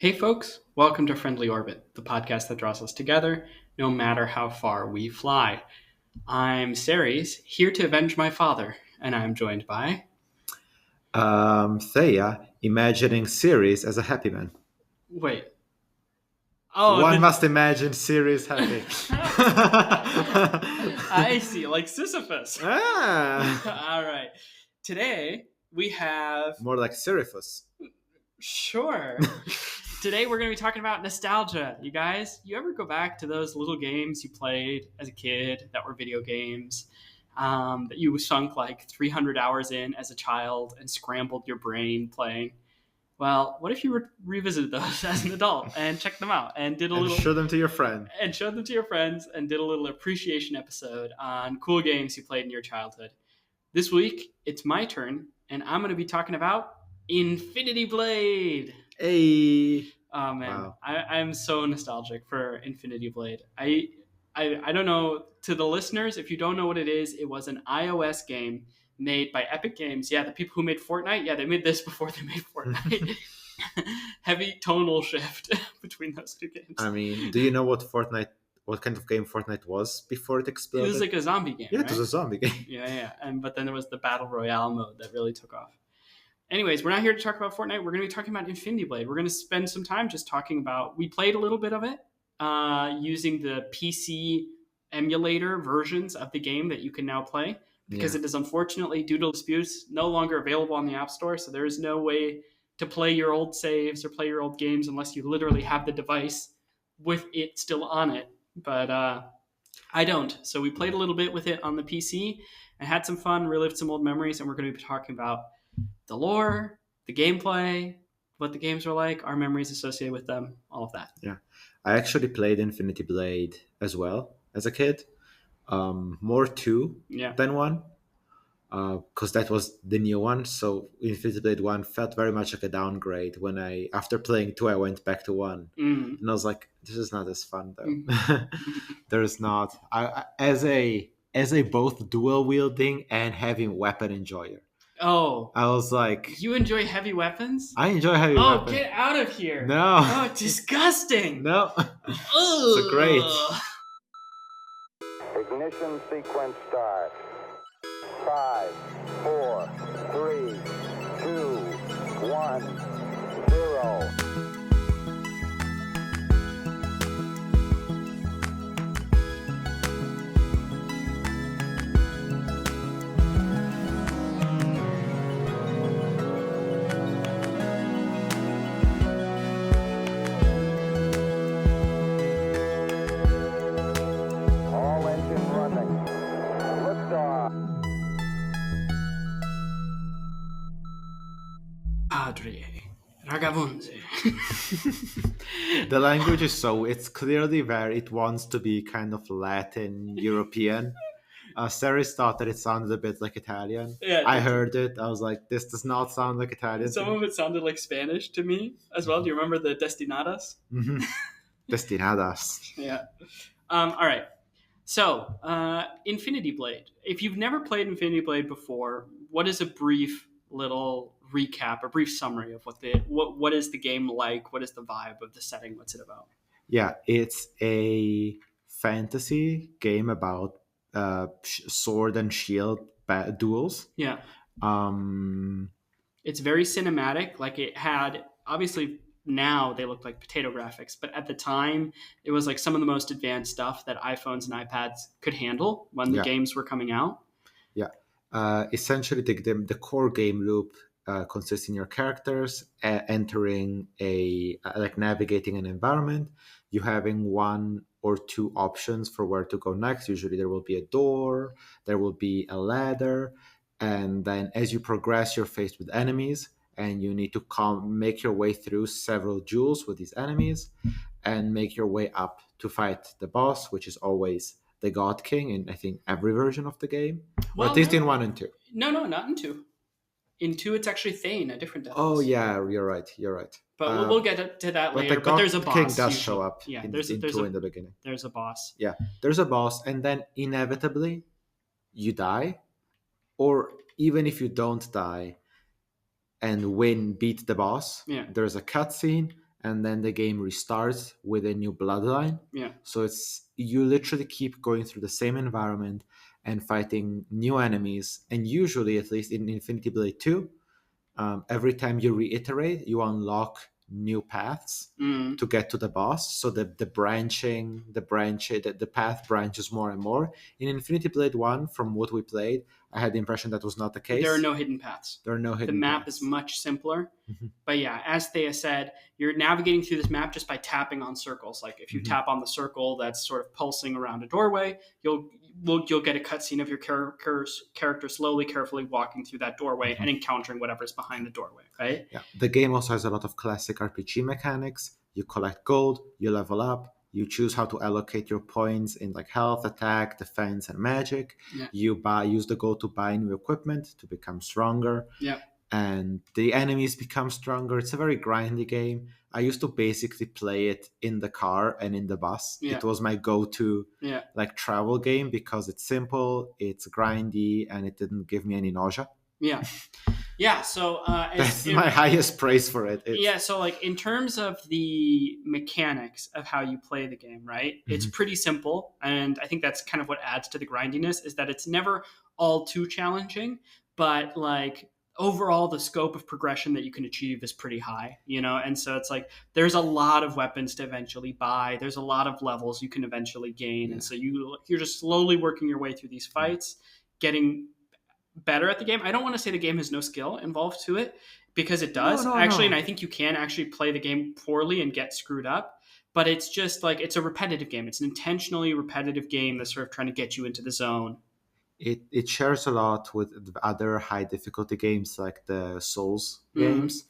Hey folks, welcome to Friendly Orbit, the podcast that draws us together no matter how far we fly. I'm Ceres, here to avenge my father, and I'm joined by... Thea, imagining Ceres as a happy man. Wait. Oh, One must imagine Ceres happy. I see, like Sisyphus. Ah, All right. Today, we have... more like Seriphus. Sure. Today we're going to be talking about nostalgia. You guys, you ever go back to those little games you played as a kid that were video games that you sunk like 300 hours in as a child and scrambled your brain playing? Well, what if you revisited those as an adult and checked them out and did a And little... show them to your friend. And showed them to your friends and did a little appreciation episode on cool games you played in your childhood. This week, it's my turn, and I'm going to be talking about Infinity Blade. Hey. Oh man, Wow. I'm so nostalgic for Infinity Blade. I don't know, to the listeners, if you don't know what it is, it was an iOS game made by Epic Games. Yeah, the people who made Fortnite, yeah, they made this before they made Fortnite. Heavy tonal shift between those two games. I mean, do you know what kind of game Fortnite was before it It exploded? was like a zombie game, yeah, right? it was a zombie game. Yeah. But then there was the Battle Royale mode that really took off. Anyways, we're not here to talk about Fortnite. We're going to be talking about Infinity Blade. We're going to spend some time just talking about... We played a little bit of it using the PC emulator versions of the game that you can now play, because it is unfortunately, due to disputes, no longer available on the App Store. So there is no way to play your old saves or play your old games unless you literally have the device with it still on it. But I don't. So we played a little bit with it on the PC and had some fun, relived some old memories, and we're going to be talking about the lore, the gameplay, what the games were like, our memories associated with them, all of that. Yeah. I actually played Infinity Blade as well as a kid. More two than one. Because that was the new one. So Infinity Blade 1 felt very much like a downgrade. After playing 2, I went back to 1. Mm. And I was like, this is not as fun though. There's not. As a both dual wielding and heavy weapon enjoyer. Oh. I was like... You enjoy heavy weapons? I enjoy heavy weapons. Oh, get out of here. No. Oh, disgusting. No. It's great. Ignition sequence start. 5, 4, 3, 2, 1, 0. All engine running. Liftoff. Padre Ragavonze. The language is it's clearly where it wants to be kind of Latin European. Ceres thought that it sounded a bit like Italian. Yeah, I heard it. I was like, this does not sound like Italian. Some of it sounded like Spanish to me as well. Do you remember the Destinadas? Mm-hmm. Destinadas. Yeah. All right. So, Infinity Blade. If you've never played Infinity Blade before, what is a brief little recap, a brief summary of what is the game like? What is the vibe of the setting? What's it about? Yeah, it's a fantasy game about sword and shield duels. Yeah. Um, It's very cinematic. Like, it had, obviously now they look like potato graphics, but at the time it was like some of the most advanced stuff that iPhones and iPads could handle when the games were coming out. Yeah. Essentially, the core game loop consists in your characters entering navigating an environment. You having one or two options for where to go next. Usually there will be a door, there will be a ladder, and then as you progress, you're faced with enemies, and you need to make your way through several duels with these enemies and make your way up to fight the boss, which is always the God King in, I think, every version of the game. Well, or at least in 1 and 2. No, not in 2. In 2, it's actually Thane, a different death. Oh, yeah, you're right. But we'll get to that later. But there's a boss. King does show up in 2 in the beginning. There's a boss. Yeah, there's a boss, and then inevitably you die. Or even if you don't die and beat the boss, there's a cutscene, and then the game restarts with a new bloodline. Yeah. So you literally keep going through the same environment and fighting new enemies. And usually, at least in Infinity Blade 2, every time you reiterate, you unlock new paths Mm. to get to the boss. So the path branches more and more. In Infinity Blade 1, from what we played, I had the impression that was not the case. There are no hidden paths. There are no The hidden map paths. is much simpler. Mhm. But yeah, as Thea said, you're navigating through this map just by tapping on circles. Like if you tap on the circle that's sort of pulsing around a doorway, you'll get a cutscene of your character slowly, carefully walking through that doorway and encountering whatever's behind the doorway, right? Yeah. The game also has a lot of classic RPG mechanics. You collect gold, you level up, you choose how to allocate your points in like health, attack, defense, and magic. Yeah. You use the gold to buy new equipment to become stronger. Yeah. And the enemies become stronger. It's a very grindy game. I used to basically play it in the car and in the bus. Yeah. It was my go-to Yeah. like travel game because it's simple, it's grindy, and it didn't give me any nausea. Yeah. Yeah. So That's my highest praise for it. Yeah. So like in terms of the mechanics of how you play the game, right? It's pretty simple, and I think that's kind of what adds to the grindiness is that it's never all too challenging, but like overall the scope of progression that you can achieve is pretty high, you know? And so it's like there's a lot of weapons to eventually buy. There's a lot of levels you can eventually gain. Yeah. And so you're just slowly working your way through these fights, getting better at the game. I don't want to say the game has no skill involved to it because it does actually. And I think you can actually play the game poorly and get screwed up, but it's just like it's a repetitive game. It's an intentionally repetitive game that's sort of trying to get you into the zone. It shares a lot with other high difficulty games like the Souls games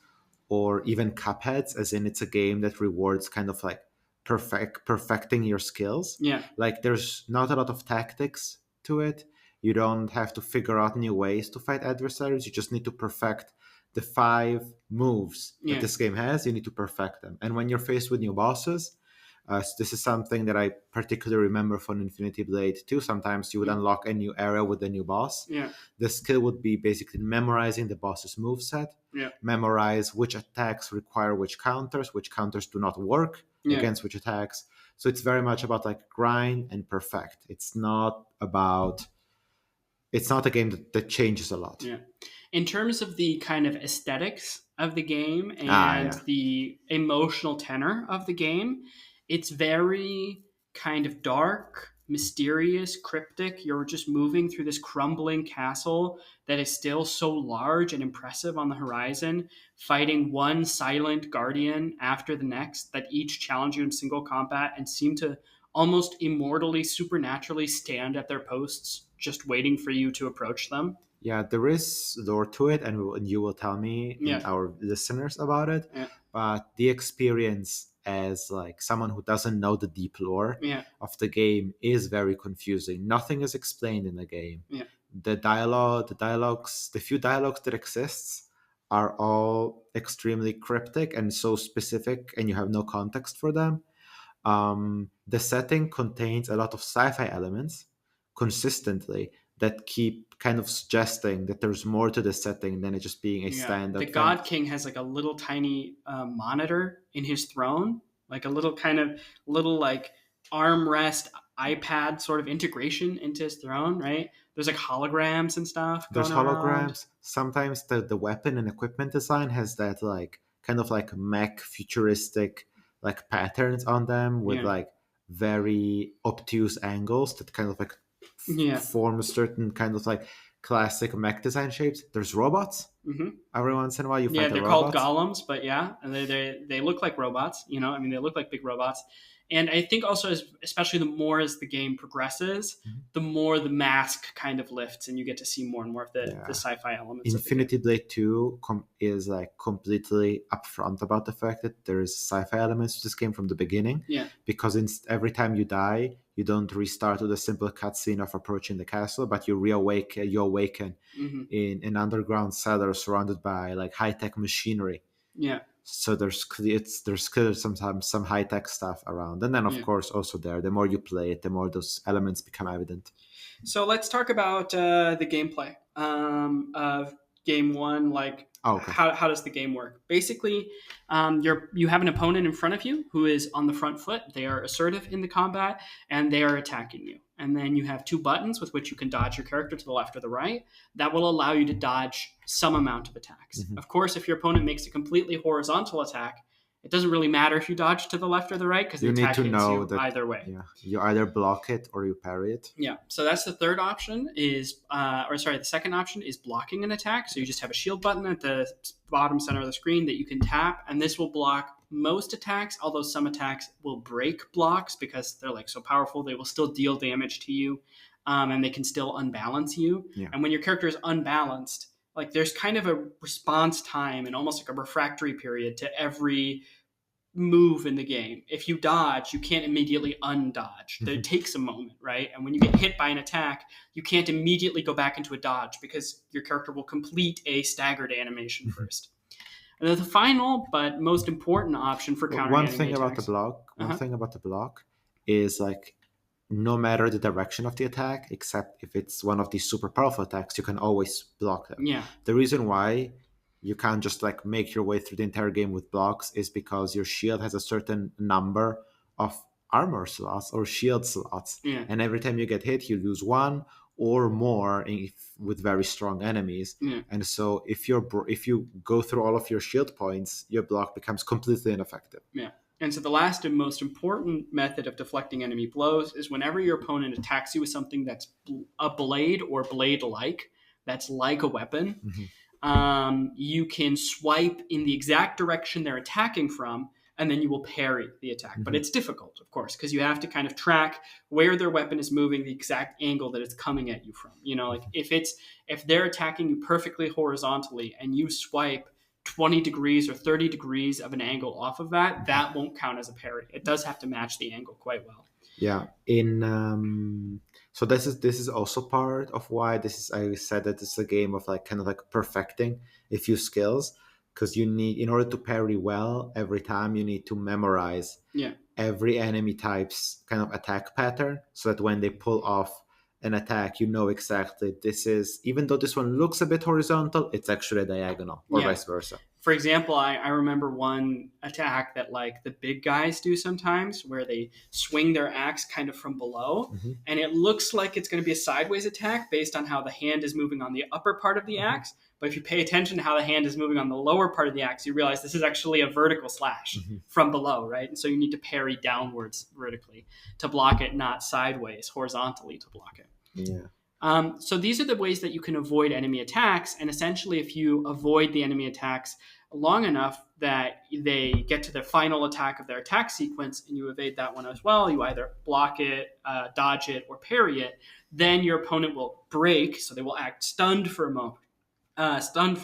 or even Cupheads, as in it's a game that rewards kind of like perfecting your skills. Yeah. Like there's not a lot of tactics to it. You don't have to figure out new ways to fight adversaries. You just need to perfect the 5 moves that this game has. You need to perfect them. And when you're faced with new bosses, this is something that I particularly remember from Infinity Blade 2. Sometimes you would unlock a new area with a new boss. Yeah. The skill would be basically memorizing the boss's moveset, memorize which attacks require which counters do not work against which attacks. So it's very much about like grind and perfect. It's not a game that changes a lot. Yeah. In terms of the kind of aesthetics of the game and the emotional tenor of the game, it's very kind of dark, mysterious, cryptic. You're just moving through this crumbling castle that is still so large and impressive on the horizon, fighting one silent guardian after the next that each challenge you in single combat and seem to almost immortally, supernaturally stand at their posts, just waiting for you to approach them. Yeah, there is lore to it, and you will tell me and our listeners about it. Yeah. But the experience as like someone who doesn't know the deep lore of the game is very confusing. Nothing is explained in the game. Yeah. The few dialogues that exists are all extremely cryptic and so specific, and you have no context for them. The setting contains a lot of sci-fi elements consistently that keep kind of suggesting that there's more to the setting than it just being a standard. The God King has like a little tiny monitor in his throne, like a little like armrest iPad sort of integration into his throne, right? There's like holograms and stuff. There's going holograms. around. Sometimes the weapon and equipment design has that like kind of like mech futuristic like patterns on them with like very obtuse angles that kind of like form a certain kind of like classic mech design shapes. There's robots. Every once in a while you fight they're robots. Called golems, but and they look like robots, you know. I mean, they look like big robots. And I think also, especially the more as the game progresses, the more the mask kind of lifts, and you get to see more and more of the sci-fi elements. Infinity Blade 2 is like completely upfront about the fact that there is sci-fi elements to this game from the beginning. Yeah. Because every time you die, you don't restart with a simple cutscene of approaching the castle, but you awaken in an underground cellar surrounded by like high-tech machinery. Yeah. So there's clearly sometimes some high-tech stuff around. And then, of course, also the more you play it, the more those elements become evident. So let's talk about the gameplay. game one, like Oh, okay. how does the game work? Basically, you have an opponent in front of you who is on the front foot. They are assertive in the combat, and they are attacking you. And then you have two buttons with which you can dodge your character to the left or the right. That will allow you to dodge some amount of attacks. Mhm. Of course, if your opponent makes a completely horizontal attack, it doesn't really matter if you dodge to the left or the right because the You need attack to hits know you that either way. yeah, you either block it or you parry it. Yeah, so that's the third option the second option is blocking an attack. So you just have a shield button at the bottom center of the screen that you can tap, and this will block most attacks, although some attacks will break blocks because they're like so powerful, they will still deal damage to you, and they can still unbalance you. Yeah. And when your character is unbalanced, like there's kind of a response time and almost like a refractory period to every move in the game. If you dodge, you can't immediately undodge. It takes a moment, right? And when you get hit by an attack, you can't immediately go back into a dodge because your character will complete a staggered animation first. And then the final but most important option for countering One enemy thing about the attacks. block, Uh-huh. is like no matter the direction of the attack, except if it's one of these super powerful attacks, you can always block them. Yeah. The reason why you can't just like make your way through the entire game with blocks is because your shield has a certain number of armor slots or shield slots. Yeah. And every time you get hit, you lose one or more with very strong enemies. Yeah. And so if you go through all of your shield points, your block becomes completely ineffective. Yeah. And so the last and most important method of deflecting enemy blows is whenever your opponent attacks you with something that's a blade or blade-like, that's like a weapon, you can swipe in the exact direction they're attacking from, and then you will parry the attack. But it's difficult, of course, because you have to kind of track where their weapon is moving, the exact angle that it's coming at you from. You know, like if they're attacking you perfectly horizontally and you swipe 20 degrees or 30 degrees of an angle off of that, that won't count as a parry. It does have to match the angle quite well. Yeah. So this is also part of why I said that it's a game of like kind of like perfecting a few skills, because you need, in order to parry well every time, you need to memorize every enemy type's kind of attack pattern, so that when they pull off an attack, you know exactly this is, even though this one looks a bit horizontal, it's actually a diagonal, or vice versa. For example, I remember one attack that like the big guys do sometimes where they swing their axe kind of from below, and it looks like it's going to be a sideways attack based on how the hand is moving on the upper part of the axe. But if you pay attention to how the hand is moving on the lower part of the axe, you realize this is actually a vertical slash from below, right? And so you need to parry downwards vertically to block it, not sideways horizontally to block it. Yeah. So these are the ways that you can avoid enemy attacks. And essentially, if you avoid the enemy attacks long enough that they get to the final attack of their attack sequence and you evade that one as well, you either block it, dodge it, or parry it, then your opponent will break. So they will act stunned for a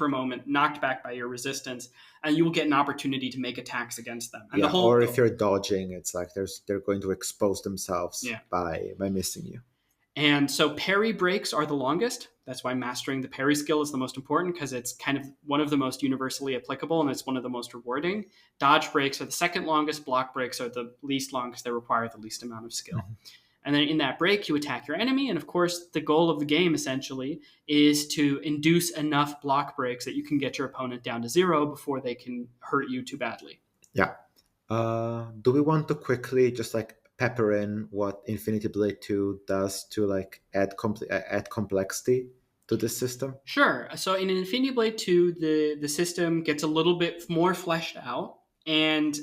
moment, knocked back by your resistance, and you will get an opportunity to make attacks against them. And or if you're dodging, it's like they're going to expose themselves by missing you. And so parry breaks are the longest. That's why mastering the parry skill is the most important, because it's kind of one of the most universally applicable and it's one of the most rewarding. Dodge breaks are the second longest. Block breaks are the least long because they require the least amount of skill. And then in that break, you attack your enemy. And of course, the goal of the game essentially is to induce enough block breaks that you can get your opponent down to 0 before they can hurt you too badly. Yeah. Do we want to quickly just like pepper in what Infinity Blade 2 does to like add complexity to this system? Sure. So in Infinity Blade 2, the system gets a little bit more fleshed out. And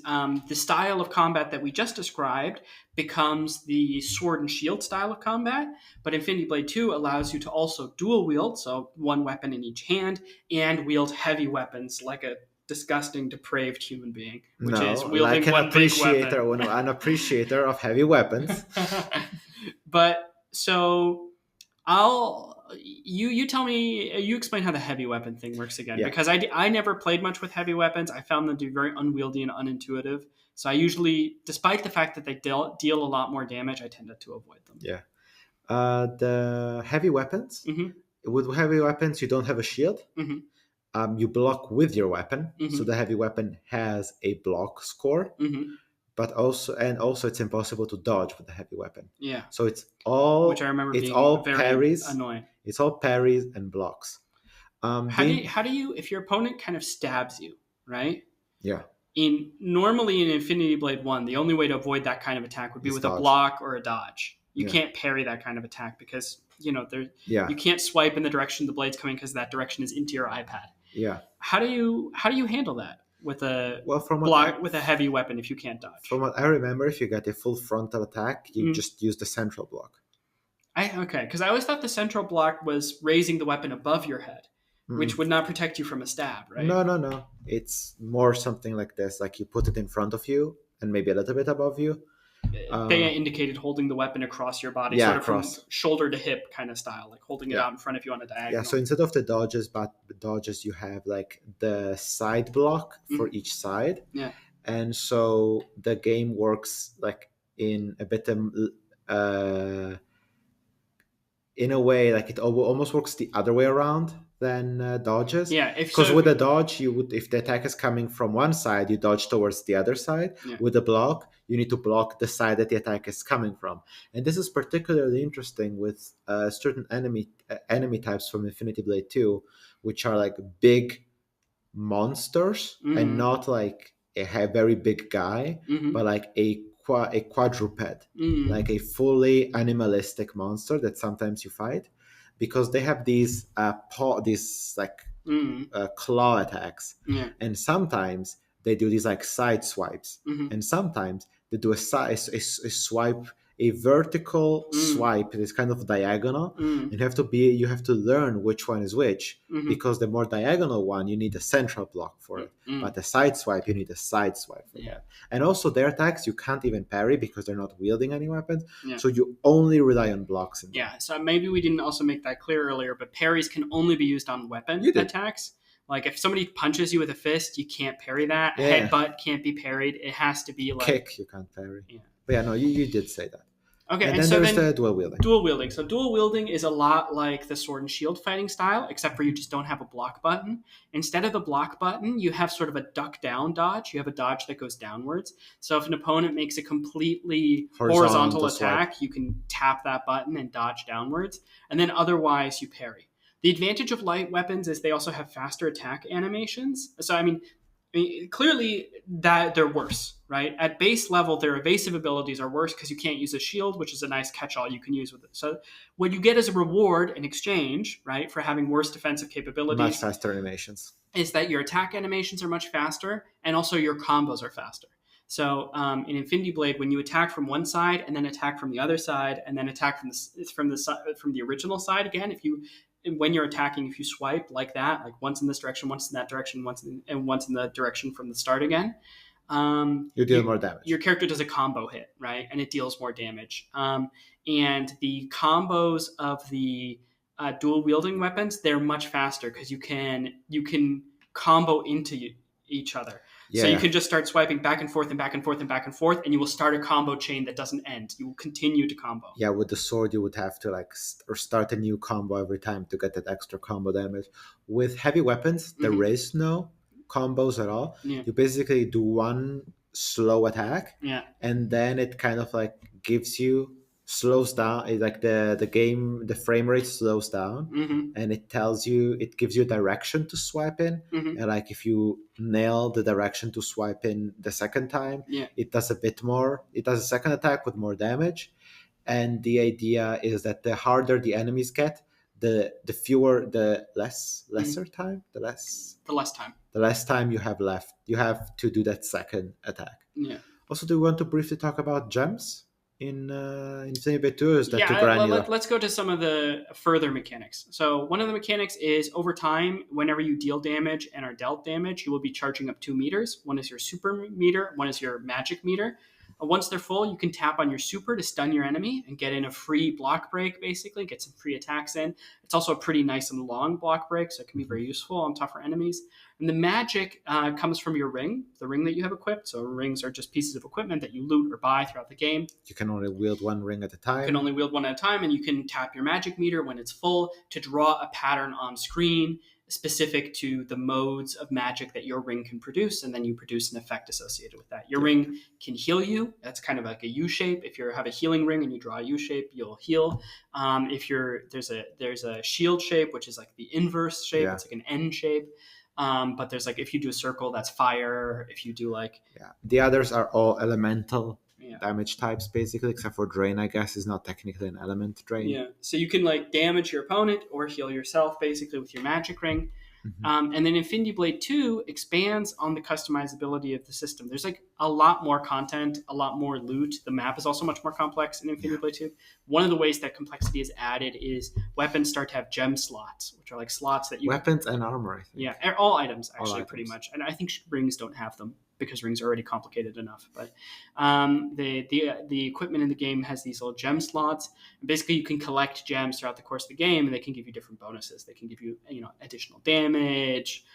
the style of combat that we just described becomes the sword and shield style of combat. But Infinity Blade 2 allows you to also dual wield, so one weapon in each hand, and wield heavy weapons like a disgusting, depraved human being, which is wielding like one big weapon. An appreciator of heavy weapons. But so you tell me, you explain how the heavy weapon thing works again, because I never played much with heavy weapons. I found them to be very unwieldy and unintuitive. So I usually, despite the fact that they deal a lot more damage, I tended to avoid them. Yeah. The heavy weapons, with heavy weapons, you don't have a shield. You block with your weapon. So the heavy weapon has a block score. But also it's impossible to dodge with the heavy weapon. Yeah. So it's all, which I remember it's being all very parries. Annoying. It's all parries and blocks. How do you if your opponent kind of stabs you, right? Yeah, Normally in Infinity Blade 1, the only way to avoid that kind of attack would be it's with a dodge. block or a dodge. You Yeah. can't parry that kind of attack because Yeah, you can't swipe in the direction the blade's coming because that direction is into your iPad. yeah. How do you handle that with a Well, with a heavy weapon if you can't dodge? from what I remember, if you get a full frontal attack, you just use the central block. Okay, because I always thought the central block was raising the weapon above your head, which would not protect you from a stab, right? No. It's more something like this. Like you put it in front of you and maybe a little bit above you. Thea indicated holding the weapon across your body, Yeah, sort of across. from shoulder to hip kind of style, like holding it Yeah. out in front of you on a diagonal. Yeah, so instead of the dodges, you have like the side block for each side. Yeah. And so the game works like in a bit in a way like it almost works the other way around than dodges. Yeah, because with a dodge, you would, if the attack is coming from one side, you dodge towards the other side. Yeah. With a block, you need to block the side that the attack is coming from. And this is particularly interesting with certain enemy types from Infinity Blade 2, which are like big monsters and not like a very big guy, but like a quadruped, like a fully animalistic monster that sometimes you fight, because they have these claw attacks, and sometimes they do these like side swipes, and sometimes they do a swipe, a vertical swipe that is kind of diagonal, and you have to learn which one is which, because the more diagonal one, you need a central block for it, but the side swipe, you need a side swipe for that. And also their attacks you can't even parry because they're not wielding any weapons, so you only rely on blocks. So maybe we didn't also make that clear earlier, but parries can only be used on weapon attacks. Like if somebody punches you with a fist, you can't parry that. Yeah. Headbutt can't be parried. It has to be like kick, you can't parry. Yeah. But yeah, no, you did say that. Okay, and then so there's the dual wielding. Dual wielding. So dual wielding is a lot like the sword and shield fighting style, except for you just don't have a block button. Instead of the block button, you have sort of a duck down dodge. You have a dodge that goes downwards. So if an opponent makes a completely horizontal attack, you can tap that button and dodge downwards. And then otherwise you parry. The advantage of light weapons is they also have faster attack animations. So, I mean, clearly that they're worse, right? At base level, their evasive abilities are worse because you can't use a shield, which is a nice catch-all you can use with it. So what you get as a reward in exchange, right, for having worse defensive capabilities, much faster animations, is that your attack animations are much faster, and also your combos are faster. So in Infinity Blade, when you attack from one side and then attack from the other side and then attack from the original side again, when you're attacking, if you swipe like that, like once in this direction, once in that direction, once in the direction from the start again, you deal more damage. Your character does a combo hit, right? And it deals more damage. And the combos of the dual wielding weapons, they're much faster because you can combo into each other. So you can just start swiping back and forth and back and forth and back and forth, and you will start a combo chain that doesn't end. You will continue to combo. Yeah, with the sword, you would have to start a new combo every time to get that extra combo damage. With heavy weapons, there is no combos at all. Yeah. You basically do one slow attack, and then it kind of like slows down, like the frame rate slows down, and it gives you direction to swipe in, and like if you nail the direction to swipe in the second time, it does a second attack with more damage. And the idea is that the harder the enemies get, the less time you have left. You have to do that second attack. Also, do you want to briefly talk about gems in Infinity Blade 2, or is that too granular? Let's go to some of the further mechanics. So one of the mechanics is over time, whenever you deal damage and are dealt damage, you will be charging up 2 meters. One is your super meter, one is your magic meter. Once they're full, you can tap on your super to stun your enemy and get in a free block break, basically, get some free attacks in. It's also a pretty nice and long block break, so it can be very useful on tougher enemies. And the magic comes from your ring, the ring that you have equipped. So rings are just pieces of equipment that you loot or buy throughout the game. You can only wield one ring at a time. You can only wield one at a time, and you can tap your magic meter when it's full to draw a pattern on screen. specific to the modes of magic that your ring can produce, and then you produce an effect associated with that. Your ring can heal you. That's kind of like a U shape. If you have a healing ring and you draw a U shape, you'll heal. If there's a shield shape, which is like the inverse shape. Yeah. It's like an N shape. But there's like, if you do a circle, that's fire. If you do like, the others are all elemental yeah. damage types, basically, except for drain, I guess, is not technically an element. Drain. Yeah. So you can like damage your opponent or heal yourself, basically, with your magic ring. And then Infinity Blade 2 expands on the customizability of the system. There's like a lot more content, a lot more loot. The map is also much more complex in Infinity Blade 2. One of the ways that complexity is added is weapons start to have gem slots, which are like slots that you... Weapons and armor, I think. Yeah, all items, actually, All items. pretty much. And I think rings don't have them, because rings are already complicated enough. But the equipment in the game has these little gem slots. And basically, you can collect gems throughout the course of the game, and they can give you different bonuses. They can give you, additional damage,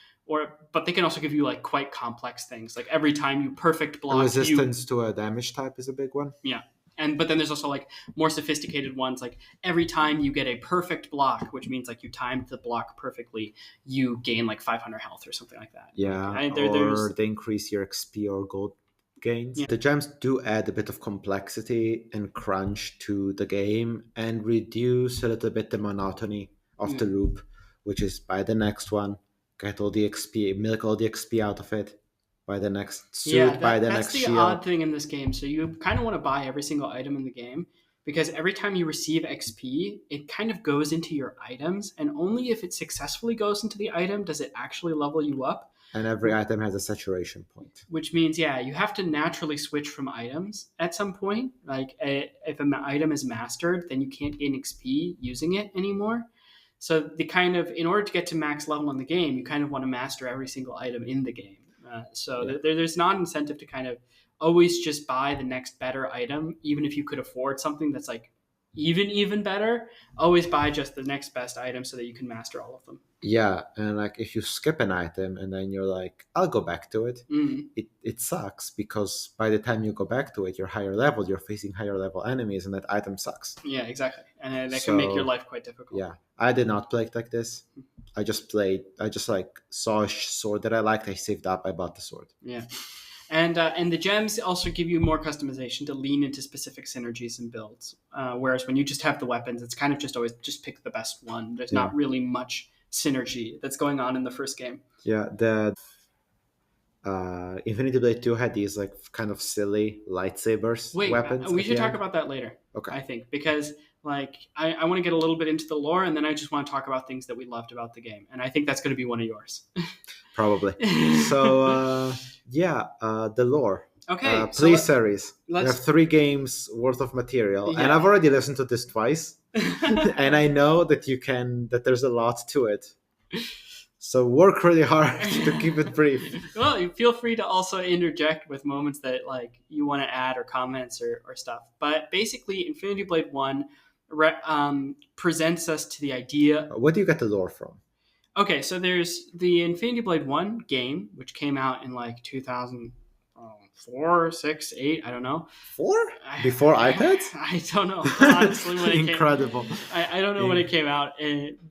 but they can also give you like quite complex things. Like every time you perfect block, resistance to a damage type is a big one. Yeah. But then there's also like more sophisticated ones, like every time you get a perfect block, which means like you timed the block perfectly, you gain like 500 health or something like that. Yeah, or they increase your XP or gold gains. Yeah. The gems do add a bit of complexity and crunch to the game and reduce a little bit the monotony of the loop, which is by the next one, get all the XP, milk all the XP out of it. By the next suit, by the next shield. That's the odd thing in this game. So you kind of want to buy every single item in the game, because every time you receive XP, it kind of goes into your items, and only if it successfully goes into the item does it actually level you up. And every item has a saturation point. Which means, you have to naturally switch from items at some point. Like if an item is mastered, then you can't gain XP using it anymore. So in order to get to max level in the game, you kind of want to master every single item in the game. There's not an incentive to kind of always just buy the next better item, even if you could afford something that's like even better. Always buy just the next best item so that you can master all of them. Yeah, and like if you skip an item and then you're like, I'll go back to it, it sucks, because by the time you go back to it, you're higher level, you're facing higher level enemies, and that item sucks. Yeah, exactly. And that can make your life quite difficult. Yeah, I did not play it like this. I just like saw a sword that I liked, I saved up, I bought the sword. Yeah. And the gems also give you more customization to lean into specific synergies and builds. Whereas when you just have the weapons, it's kind of just always just pick the best one. There's not really much synergy that's going on in the first game. Yeah, the Infinity Blade 2 had these like kind of silly lightsabers weapons. We should talk about that later. Okay. I think, because like I want to get a little bit into the lore, and then I just want to talk about things that we loved about the game, and I think that's going to be one of yours. Probably. So the lore. Okay. Please, series. We have 3 games worth of material, and I've already listened to this twice, and I know that there's a lot to it. So work really hard to keep it brief. Well, you feel free to also interject with moments that like you want to add or comments or stuff. But basically, Infinity Blade 1 presents us to the idea. Where do you get the lore from? Okay, so there's the Infinity Blade 1 game, which came out in like 2004, 6, 8, I don't know. 4? Before iPads? I don't know, honestly, when it Incredible. came out. I don't know when it came out.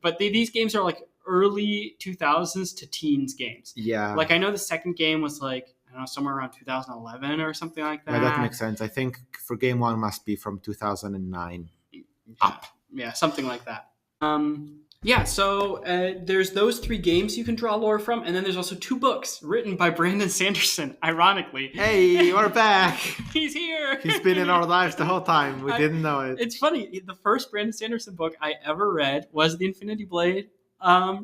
But these games are like early 2000s to teens games. Yeah. Like I know the second game was like, I don't know, somewhere around 2011 or something like that. Yeah, that makes sense. I think for game 1 must be from 2009 up. Yeah, something like that. So there's those 3 games you can draw lore from, and then there's also 2 books written by Brandon Sanderson, ironically. Hey, we're back! He's here! He's been in our lives the whole time. We didn't know it. It's funny. The first Brandon Sanderson book I ever read was the Infinity Blade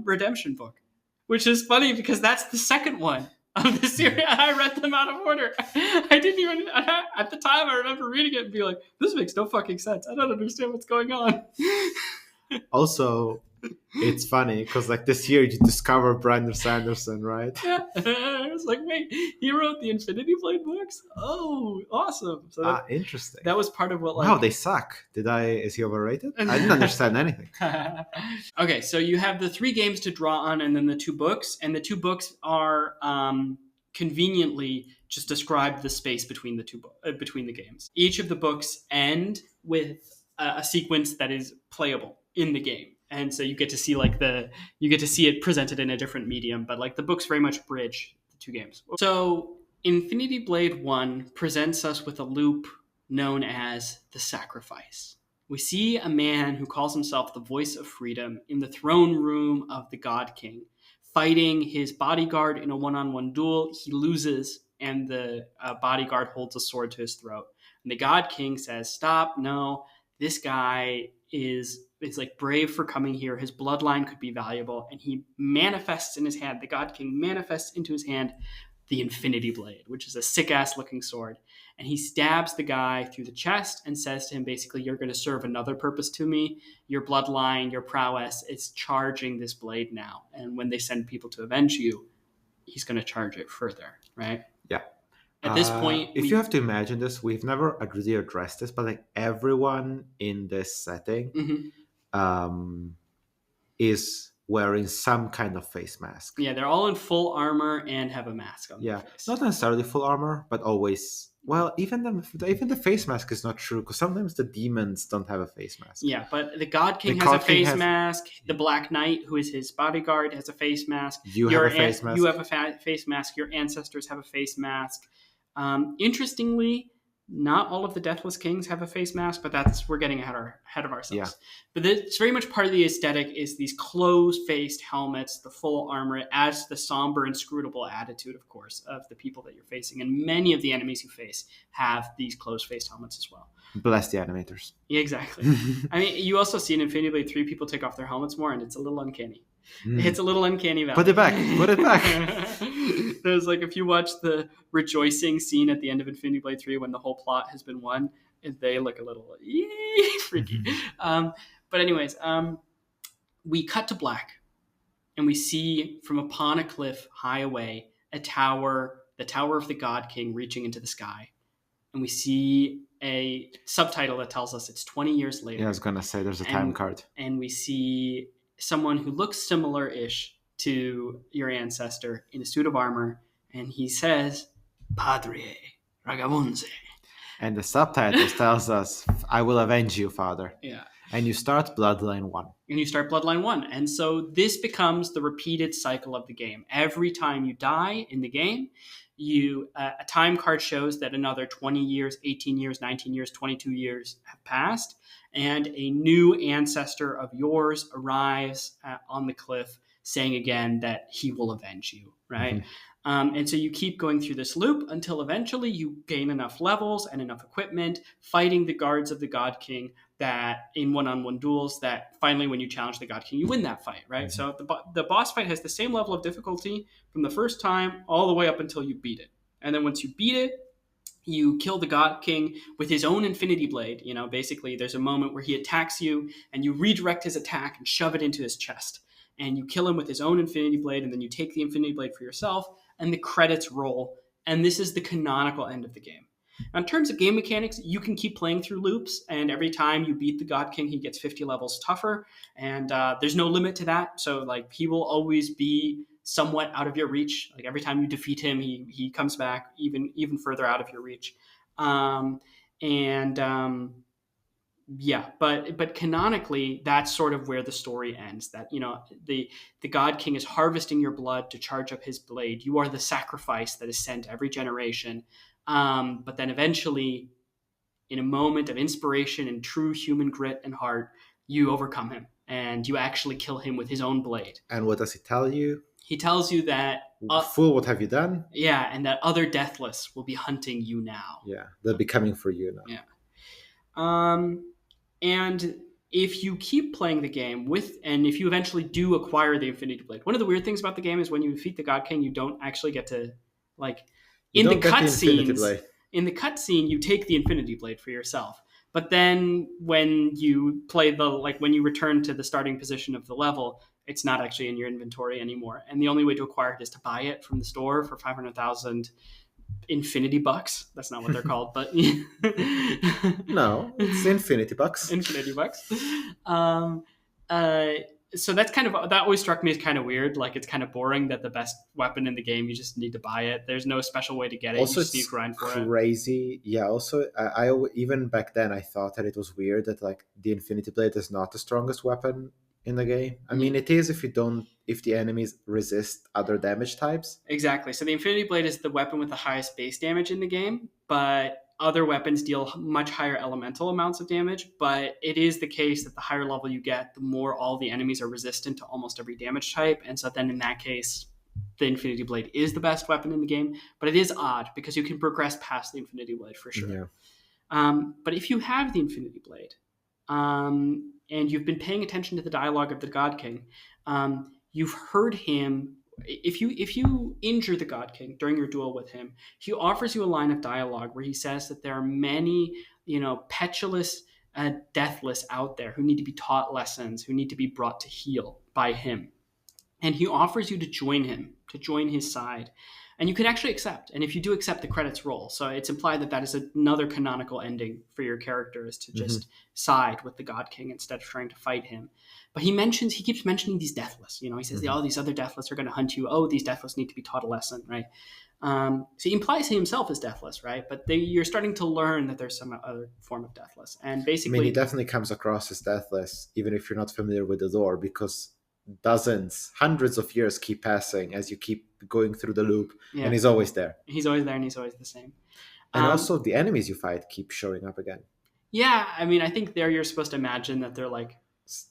Redemption book, which is funny because that's the second one of the series. I read them out of order. I didn't even, at the time, I remember reading it and being like, this makes no fucking sense. I don't understand what's going on. Also, it's funny because like this year you discover Brandon Sanderson, right? Yeah. I was like, wait, he wrote the Infinity Blade books? Oh, awesome. So interesting. That was part of what like... Wow, they suck. Is he overrated? I didn't understand anything. Okay, so you have the 3 games to draw on and then the 2 books. And the 2 books are conveniently just describe the space between between the games. Each of the books end with a sequence that is playable in the game. and so you get to see it presented in a different medium, but like the books very much bridge the two games. So Infinity Blade 1 presents us with a loop known as the Sacrifice. We see a man who calls himself the Voice of Freedom in the throne room of the God King, fighting his bodyguard in a one-on-one duel. He loses, and the bodyguard holds a sword to his throat. And the God King says, "Stop! No, this guy is like brave for coming here. His bloodline could be valuable." And he manifests in his hand. The God King manifests into his hand the Infinity Blade, which is a sick-ass looking sword. And he stabs the guy through the chest and says to him, basically, "You're going to serve another purpose to me. Your bloodline, your prowess is charging this blade now. And when they send people to avenge you, he's going to charge it further," right? Yeah. At this point, if you have to imagine this, we've never really addressed this, but like everyone in this setting is wearing some kind of face mask. Yeah, they're all in full armor and have a mask on their face. Not necessarily full armor, but always. Well, even the face mask is not true, because sometimes the demons don't have a face mask. Yeah, but the God King has a face mask. The Black Knight, who is his bodyguard, has a face mask. You have a face mask. You have a face mask. Your ancestors have a face mask. Interestingly, not all of the Deathless Kings have a face mask, but we're getting ahead of ourselves. Yeah. But it's very much part of the aesthetic is these closed-faced helmets, the full armor. It adds the somber, inscrutable attitude, of course, of the people that you're facing. And many of the enemies you face have these closed-faced helmets as well. Bless the animators. Yeah, exactly. I mean, you also see in Infinity Blade 3 people take off their helmets more, and it's a little uncanny. It's a little uncanny valley. Put it back. There's like, if you watch the rejoicing scene at the end of Infinity Blade 3 when the whole plot has been won, they look a little freaky. But anyways, we cut to black, and we see from upon a cliff high away a tower, the Tower of the God King, reaching into the sky. And we see a subtitle that tells us it's 20 years later. Yeah, I was going to say there's a time card. And we see someone who looks similar-ish to your ancestor in a suit of armor, and he says, "Padre Ragavonze." And the subtitles tells us, "I will avenge you, Father." Yeah. And you start Bloodline 1. And so this becomes the repeated cycle of the game. Every time you die in the game, a time card shows that another 20 years, 18 years, 19 years, 22 years have passed, and a new ancestor of yours arrives on the cliff saying again that he will avenge you, right? Mm-hmm. And so you keep going through this loop until eventually you gain enough levels and enough equipment fighting the guards of the God King that in one-on-one duels that finally when you challenge the God King, you win that fight, right? Mm-hmm. So the boss fight has the same level of difficulty from the first time all the way up until you beat it. And then once you beat it, you kill the God King with his own Infinity Blade. You know, basically there's a moment where he attacks you and you redirect his attack and shove it into his chest. And you kill him with his own Infinity Blade, and then you take the Infinity Blade for yourself, and the credits roll. And this is the canonical end of the game. Now, in terms of game mechanics, you can keep playing through loops, and every time you beat the God King, he gets 50 levels tougher, and there's no limit to that. So, like, he will always be somewhat out of your reach. Like, every time you defeat him, he comes back even further out of your reach. Yeah, but canonically, that's sort of where the story ends. That, you know, the God King is harvesting your blood to charge up his blade. You are the sacrifice that is sent every generation. But then eventually, in a moment of inspiration and true human grit and heart, you overcome him and you actually kill him with his own blade. And what does he tell you? He tells you that... Fool, what have you done? Yeah, and that other Deathless will be hunting you now. Yeah, they'll be coming for you now. Yeah. And if you keep playing the game and if you eventually do acquire the Infinity Blade, one of the weird things about the game is when you defeat the God King, you don't actually get to, like, in the cutscenes. In the cutscene, you take the Infinity Blade for yourself. But then when you play when you return to the starting position of the level, it's not actually in your inventory anymore. And the only way to acquire it is to buy it from the store for 500,000 Infinity Bucks. That's not what they're called, but no, it's Infinity Bucks. Infinity Bucks. So that's that always struck me as kind of weird. Like, it's kind of boring that the best weapon in the game, you just need to buy it. There's no special way to get it. Also, you just need to grind for it. Crazy. Yeah. Also, I even back then I thought that it was weird that, like, the Infinity Blade is not the strongest weapon in the game. I mean, it is if the enemies resist other damage types. Exactly. So the Infinity Blade is the weapon with the highest base damage in the game, but other weapons deal much higher elemental amounts of damage. But it is the case that the higher level you get, the more all the enemies are resistant to almost every damage type. And so then in that case, the Infinity Blade is the best weapon in the game. But it is odd because you can progress past the Infinity Blade for sure. Yeah. But if you have the Infinity Blade, and you've been paying attention to the dialogue of the God King, you've heard him. If you injure the God King during your duel with him, he offers you a line of dialogue where he says that there are many, petulant, deathless out there who need to be taught lessons, who need to be brought to heel by him. And he offers you to join him, to join his side. And you can actually accept. And if you do accept, the credits roll. So it's implied that that is another canonical ending for your character, is to just side with the God King instead of trying to fight him. But he keeps mentioning these deathless. He says, oh, these other deathless are going to hunt you. Oh, these deathless need to be taught a lesson, right? So he implies he himself is deathless, right? But you're starting to learn that there's some other form of deathless. And basically, I mean, he definitely comes across as deathless, even if you're not familiar with the lore, because hundreds of years keep passing as you keep going through the loop, and he's always there. He's always there, and he's always the same. And also, the enemies you fight keep showing up again. Yeah, I mean, I think there you're supposed to imagine that they're like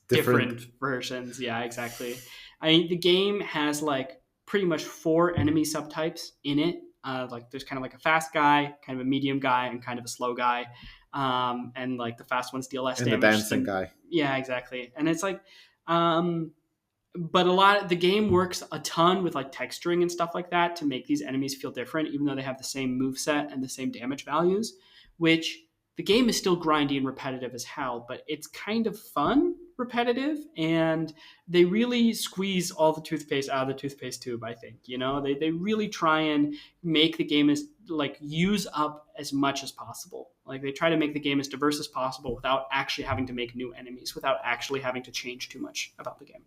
different versions. Yeah, exactly. I mean, the game has like pretty much 4 enemy subtypes in it. Like there's kind of like a fast guy, kind of a medium guy, and kind of a slow guy. And like the fast ones deal less damage. And the dancing guy. Yeah, exactly. And it's like, but the game works a ton with like texturing and stuff like that to make these enemies feel different, even though they have the same moveset and the same damage values, which the game is still grindy and repetitive as hell, but it's kind of fun repetitive, and they really squeeze all the toothpaste out of the toothpaste tube, I think. They really try and make the game as like use up as much as possible. Like they try to make the game as diverse as possible without actually having to make new enemies, without actually having to change too much about the game.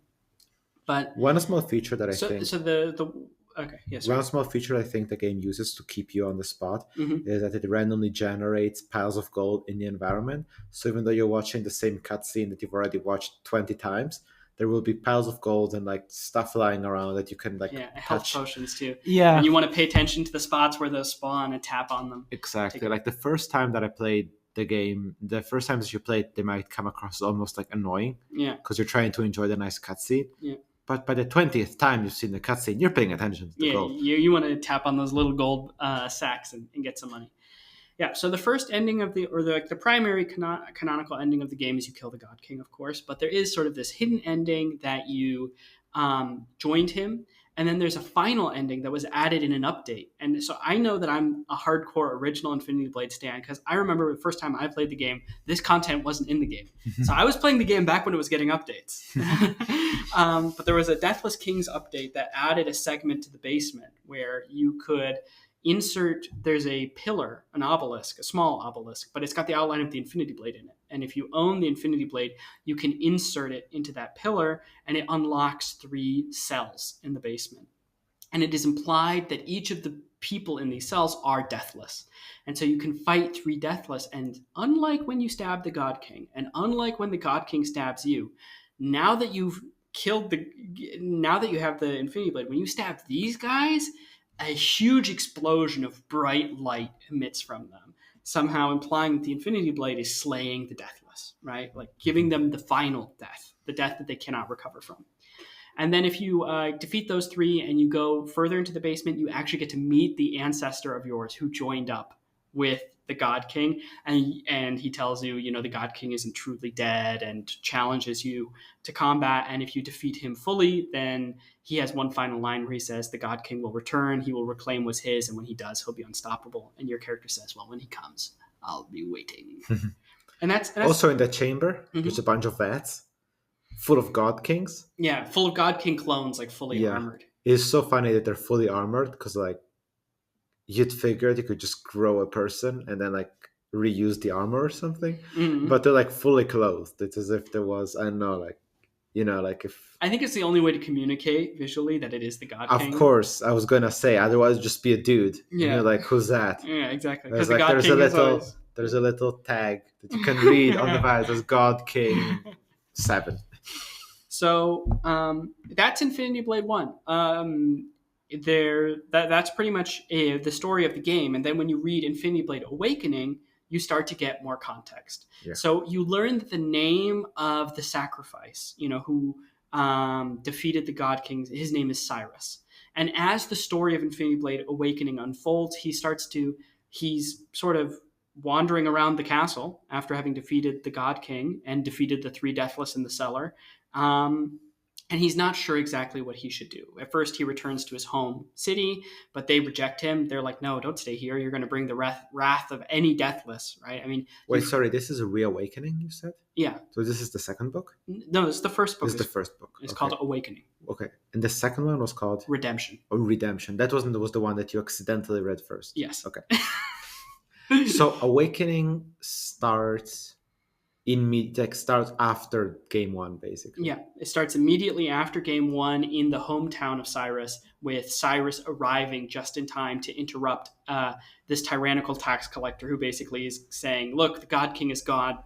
But one small feature that One small feature I think the game uses to keep you on the spot is that it randomly generates piles of gold in the environment. So even though you're watching the same cutscene that you've already watched 20 times, there will be piles of gold and like stuff lying around that you can like health touch. Potions too. Yeah, and you want to pay attention to the spots where those spawn and tap on them. Exactly. Like the first time that I played the game, the first time that you played, they might come across almost like annoying. Yeah, because you're trying to enjoy the nice cutscene. Yeah. But by the 20th time you've seen the cutscene, you're paying attention to the gold. You want to tap on those little gold sacks and get some money. Yeah, so the first ending of the primary canonical ending of the game is you kill the God King, of course, but there is sort of this hidden ending that you joined him, and then there's a final ending that was added in an update. And so I know that I'm a hardcore original Infinity Blade stan, because I remember the first time I played the game, this content wasn't in the game. So I was playing the game back when it was getting updates. But there was a Deathless Kings update that added a segment to the basement where you could there's a pillar, an obelisk, a small obelisk, but it's got the outline of the Infinity Blade in it. And if you own the Infinity Blade, you can insert it into that pillar, and it unlocks 3 cells in the basement. And it is implied that each of the people in these cells are deathless. And so you can fight 3 deathless. And unlike when you stab the God King, and unlike when the God King stabs you, now that you have the Infinity Blade, when you stab these guys, a huge explosion of bright light emits from them, somehow implying that the Infinity Blade is slaying the deathless, right? Like giving them the final death, the death that they cannot recover from. And then if you defeat those 3 and you go further into the basement, you actually get to meet the ancestor of yours who joined up with the God King, and he tells you, the God King isn't truly dead, and challenges you to combat. And if you defeat him fully, then he has one final line where he says the God King will return, he will reclaim what's his, and when he does, he'll be unstoppable. And your character says, well, when he comes, I'll be waiting. and that's also in the chamber, there's a bunch of vats full of God Kings. Yeah, full of God King clones, like fully armored. It's so funny that they're fully armored, because like you'd figured you could just grow a person and then like reuse the armor or something, but they're like fully clothed. It's as if there was, I don't know, like, like if... I think it's the only way to communicate visually that it is the God King. Of course, I was going to say, otherwise it'd just be a dude. Yeah. Like, who's that? Yeah, exactly. There's like, there's a little tag that you can read on the vase as God King 7. So that's Infinity Blade 1. That's pretty much the story of the game. And then when you read Infinity Blade Awakening, you start to get more context. Yeah. So you learn the name of the sacrifice, who defeated the God King. His name is Cyrus. And as the story of Infinity Blade Awakening unfolds, he's sort of wandering around the castle after having defeated the God King and defeated the three Deathless in the cellar. And he's not sure exactly what he should do. At first, he returns to his home city, but they reject him. They're like, no, don't stay here. You're going to bring the wrath of any Deathless, right? I mean, wait, sorry, this is a reawakening, you said? Yeah. So this is the second book? No, it's the first book. This is the first book. It's called Awakening. Okay. And the second one was called? Redemption. Oh, Redemption. That was the one that you accidentally read first. Yes. Okay. So Awakening starts after game one, basically. Yeah, it starts immediately after game one in the hometown of Cyrus, with Cyrus arriving just in time to interrupt this tyrannical tax collector who basically is saying, look, the God King is gone,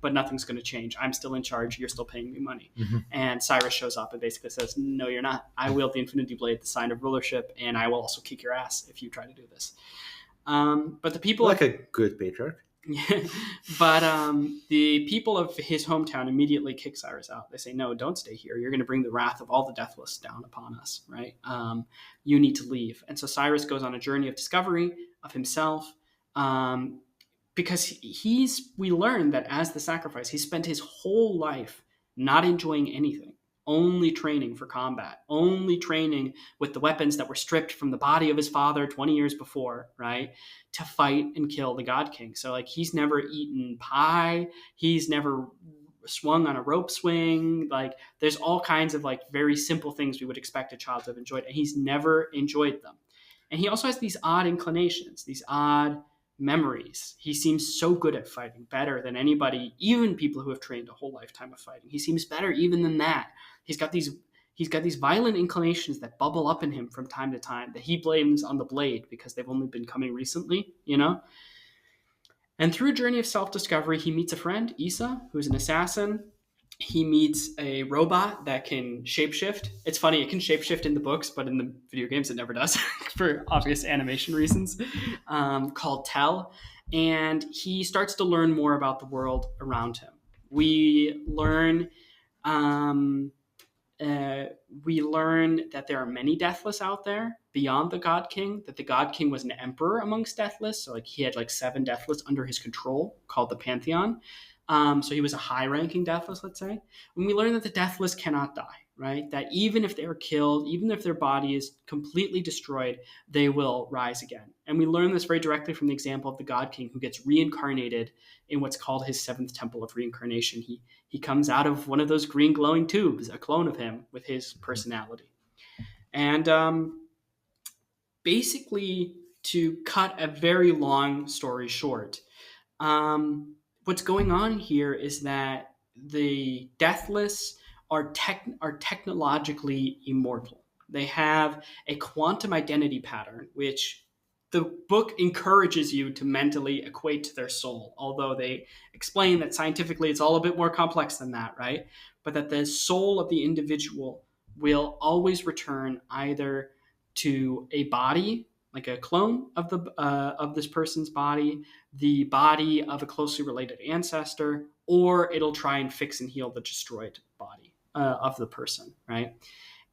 but nothing's going to change. I'm still in charge. You're still paying me money. Mm-hmm. And Cyrus shows up and basically says, no, you're not. I wield the Infinity Blade, the sign of rulership, and I will also kick your ass if you try to do this. But the people... Like a good patriarch. But the people of his hometown immediately kick Cyrus out. They say, no, don't stay here. You're going to bring the wrath of all the Deathless down upon us, right? You need to leave. And so Cyrus goes on a journey of discovery of himself, because we learn that as the sacrifice, he spent his whole life not enjoying anything, only training for combat, only training with the weapons that were stripped from the body of his father 20 years before, right? To fight and kill the God King. So like, he's never eaten pie. He's never swung on a rope swing. Like, there's all kinds of like very simple things we would expect a child to have enjoyed, and he's never enjoyed them. And he also has these odd inclinations, these odd memories. He seems so good at fighting, better than anybody, even people who have trained a whole lifetime of fighting. He seems better even than that. He's got these violent inclinations that bubble up in him from time to time that he blames on the blade because they've only been coming recently, And through a journey of self-discovery, he meets a friend, Issa, who's an assassin. He meets a robot that can shapeshift. It's funny, it can shapeshift in the books, but in the video games it never does for obvious animation reasons, called Tell. And he starts to learn more about the world around him. We learn that there are many Deathless out there beyond the God King, that the God King was an emperor amongst Deathless. So like, he had like 7 Deathless under his control called the Pantheon. So he was a high-ranking Deathless, let's say. And we learn that the Deathless cannot die, right? That even if they are killed, even if their body is completely destroyed, they will rise again. And we learn this very directly from the example of the God King, who gets reincarnated in what's called his 7th Temple of Reincarnation. He comes out of one of those green glowing tubes, a clone of him with his personality. And basically, to cut a very long story short, what's going on here is that the Deathless are technologically immortal. They have a quantum identity pattern, which the book encourages you to mentally equate to their soul, although they explain that scientifically it's all a bit more complex than that, right? But that the soul of the individual will always return either to a body, like a clone of this person's body, the body of a closely related ancestor, or it'll try and fix and heal the destroyed body of the person, right?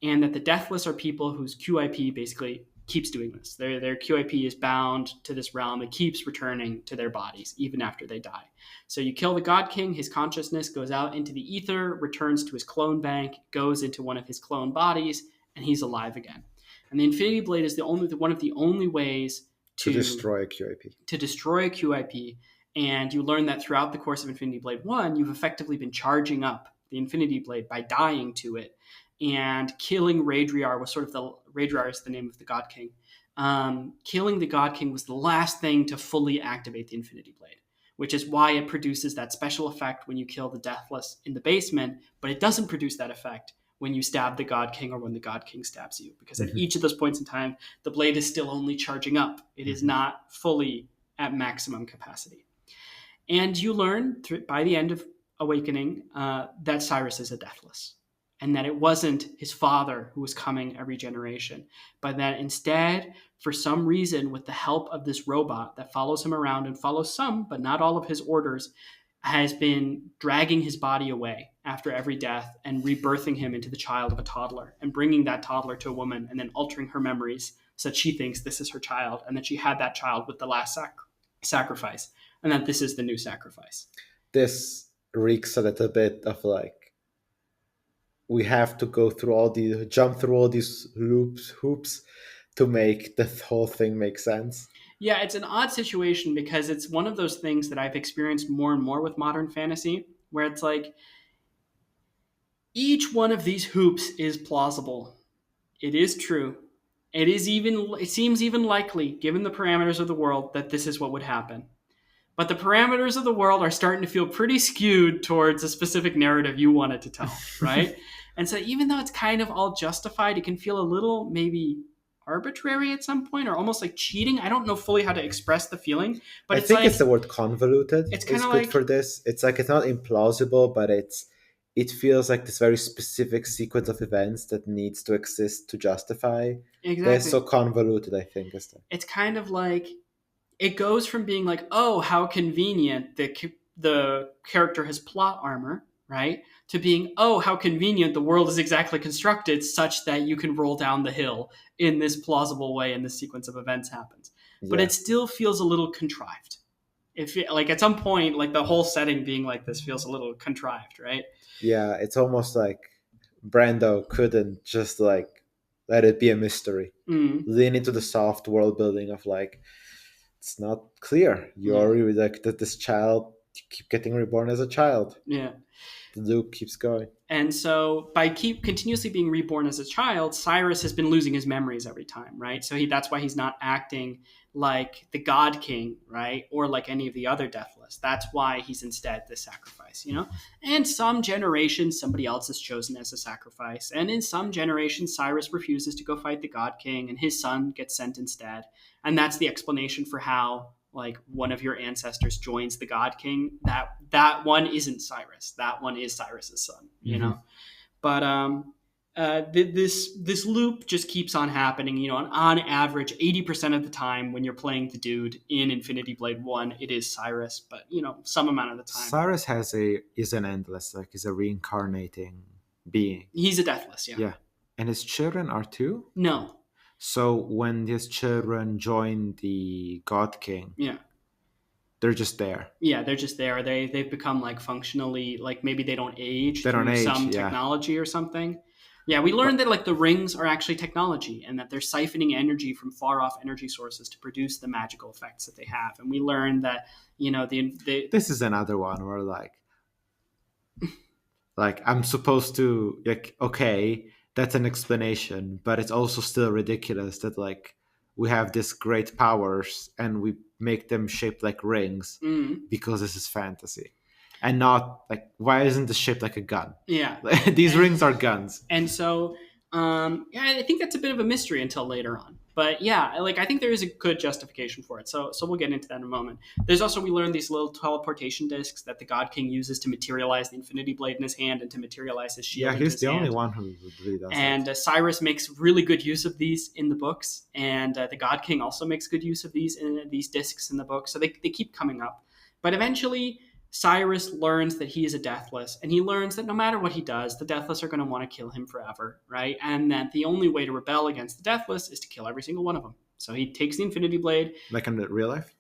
And that the Deathless are people whose QIP basically keeps doing this. Their QIP is bound to this realm. It keeps returning to their bodies even after they die. So you kill the God King, his consciousness goes out into the ether, returns to his clone bank, goes into one of his clone bodies, and he's alive again. And the Infinity Blade is one of the only ways to destroy a QIP. To destroy a QIP. And you learn that throughout the course of Infinity Blade 1, you've effectively been charging up the Infinity Blade by dying to it. And killing Raedriar was Raedriar is the name of the God King. Killing the God King was the last thing to fully activate the Infinity Blade, which is why it produces that special effect when you kill the Deathless in the basement, but it doesn't produce that effect when you stab the God King or when the God King stabs you, because at each of those points in time, the blade is still only charging up. It is not fully at maximum capacity. And you learn by the end of awakening that Cyrus is a deathless, and that it wasn't his father who was coming every generation, but that instead, for some reason, with the help of this robot that follows him around and follows some, but not all of his orders, has been dragging his body away after every death and rebirthing him into the child of a toddler and bringing that toddler to a woman and then altering her memories so that she thinks this is her child and that she had that child with the last sacrifice and that this is the new sacrifice. This reeks a little bit of like, we have to jump through all these hoops to make the whole thing make sense. Yeah, it's an odd situation because it's one of those things that I've experienced more and more with modern fantasy, where it's like each one of these hoops is plausible. It is true. It seems even likely, given the parameters of the world, that this is what would happen. But the parameters of the world are starting to feel pretty skewed towards a specific narrative you wanted to tell, right? And so even though it's kind of all justified, it can feel a little maybe arbitrary at some point or almost like cheating. I don't know fully how to express the feeling, but I think it's the word convoluted. It's kind of good like for this. It's like, it's not implausible, but it feels like this very specific sequence of events that needs to exist to justify. exactly. They're so convoluted, I think. It's kind of like it goes from being like, oh, how convenient the character has plot armor, right? To being, oh, how convenient the world is exactly constructed such that you can roll down the hill in this plausible way and this sequence of events happens. Yeah. But it still feels a little contrived. Like at some point, like the whole setting being like this feels a little contrived, right? Yeah, it's almost like Brando couldn't just like let it be a mystery. Lean into the soft world building of like, it's not clear. You already like that this child keep getting reborn as a child. Yeah. The loop keeps going. And so by continuously being reborn as a child, Cyrus has been losing his memories every time, right? So that's why he's not acting like the God King, right? Or like any of the other deathless. That's why he's instead the sacrifice, you know? And some generations, somebody else is chosen as a sacrifice. And in some generations, Cyrus refuses to go fight the God King and his son gets sent instead. And that's the explanation for how like one of your ancestors joins the God King. That one isn't Cyrus. That one is Cyrus's son, you know? But this loop just keeps on happening, you know, on average 80% of the time when you're playing the dude in Infinity Blade 1, it is Cyrus, but you know, some amount of the time. Cyrus is an endless, like is a reincarnating being. He's a deathless, yeah. Yeah. And his children are too? No. So when his children join the God King, they're just there. Yeah, they're just there. They've become like functionally, like maybe they don't age through some technology or something. Yeah, we learned that like the rings are actually technology and that they're siphoning energy from far off energy sources to produce the magical effects that they have. And we learned that, you know, this is another one where like I'm supposed to like, okay, that's an explanation, but it's also still ridiculous that like we have these great powers and we make them shaped like rings because this is fantasy. And not like, why isn't the shaped like a gun? Yeah. These rings are guns. And so, I think that's a bit of a mystery until later on. But yeah, like I think there is a good justification for it. So we'll get into that in a moment. There's also, we learned these little teleportation discs that the God King uses to materialize the Infinity Blade in his hand and to materialize his shield. Yeah, he's the only one who really does and that. Cyrus makes really good use of these in the books. And the God King also makes good use of these discs in the book. So they keep coming up. But eventually, Cyrus learns that he is a deathless, and he learns that no matter what he does, the deathless are going to want to kill him forever, right? And that the only way to rebel against the deathless is to kill every single one of them. So he takes the Infinity Blade. Like in real life?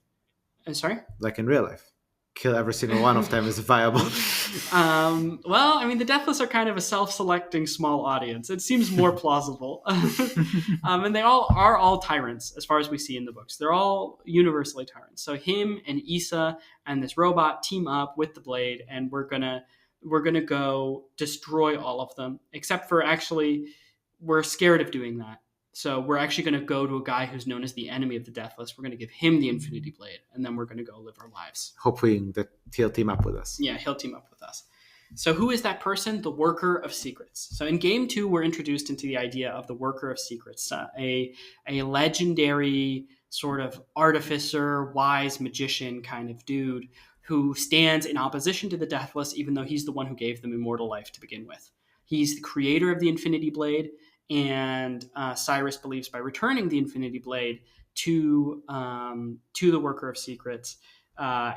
Sorry? Like in real life. Kill every single one of them is viable. Well, I mean, the deathless are kind of a self-selecting small audience. It seems more plausible. And they are all tyrants, as far as we see in the books. They're all universally tyrants. So him and Issa and this robot team up with the blade, and we're gonna go destroy all of them. Except for actually, we're scared of doing that. So we're actually going to go to a guy who's known as the enemy of the deathless. We're going to give him the Infinity Blade, and then we're going to go live our lives. Hoping that he'll team up with us. Yeah, he'll team up with us. So who is that person? The Worker of Secrets. So in Game 2, we're introduced into the idea of the Worker of Secrets, a legendary sort of artificer, wise magician kind of dude who stands in opposition to the Deathless, even though he's the one who gave them immortal life to begin with. He's the creator of the Infinity Blade, and Cyrus believes by returning the Infinity Blade to the Worker of Secrets,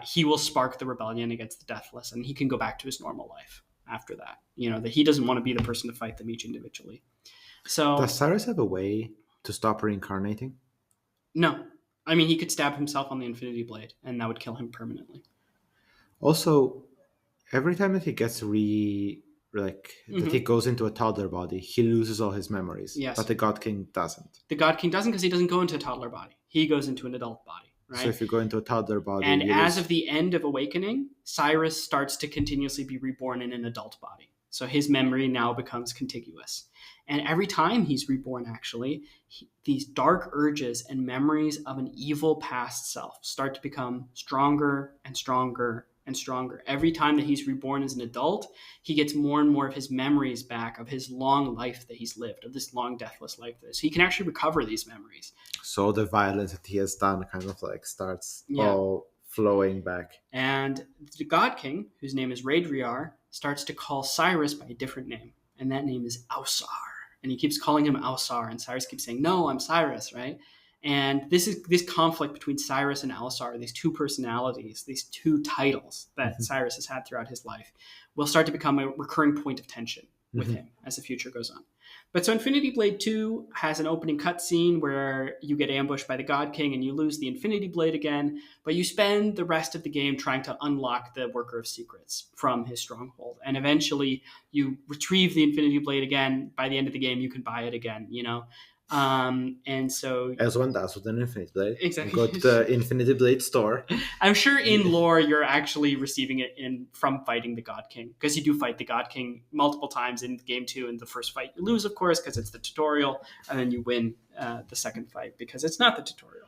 he will spark the rebellion against the Deathless, and he can go back to his normal life after that. That he doesn't want to be the person to fight them each individually. So Does Cyrus have a way to stop reincarnating? no. I mean, he could stab himself on the Infinity Blade, and that would kill him permanently. Also, every time that he gets that he goes into a toddler body, he loses all his memories. Yes. But the God King doesn't. The God King doesn't, because he doesn't go into a toddler body. He goes into an adult body, right? So if you go into a toddler body... And as of the end of Awakening, Cyrus starts to continuously be reborn in an adult body. So his memory now becomes contiguous. And every time he's reborn, actually, these dark urges and memories of an evil past self start to become stronger and stronger and stronger. Every time that he's reborn as an adult, he gets more and more of his memories back of his long life that he's lived, of this long deathless life. So he can actually recover these memories. So the violence that he has done kind of starts all flowing back. And the God King, whose name is Raedriar, starts to call Cyrus by a different name. And that name is Ausar. And he keeps calling him Ausar, and Cyrus keeps saying, "No, I'm Cyrus," right? And this conflict between Cyrus and Ausar, these two personalities, these two titles that Cyrus has had throughout his life, will start to become a recurring point of tension with him as the future goes on. But so Infinity Blade 2 has an opening cutscene where you get ambushed by the God King and you lose the Infinity Blade again, but you spend the rest of the game trying to unlock the Worker of Secrets from his stronghold. And eventually you retrieve the Infinity Blade again. By the end of the game, you can buy it again, and so... As one does with an Infinity Blade. Exactly. You go to the Infinity Blade store. I'm sure in lore you're actually receiving it from fighting the God King, because you do fight the God King multiple times in game 2. In the first fight you lose, of course, because it's the tutorial, and then you win the second fight because it's not the tutorial.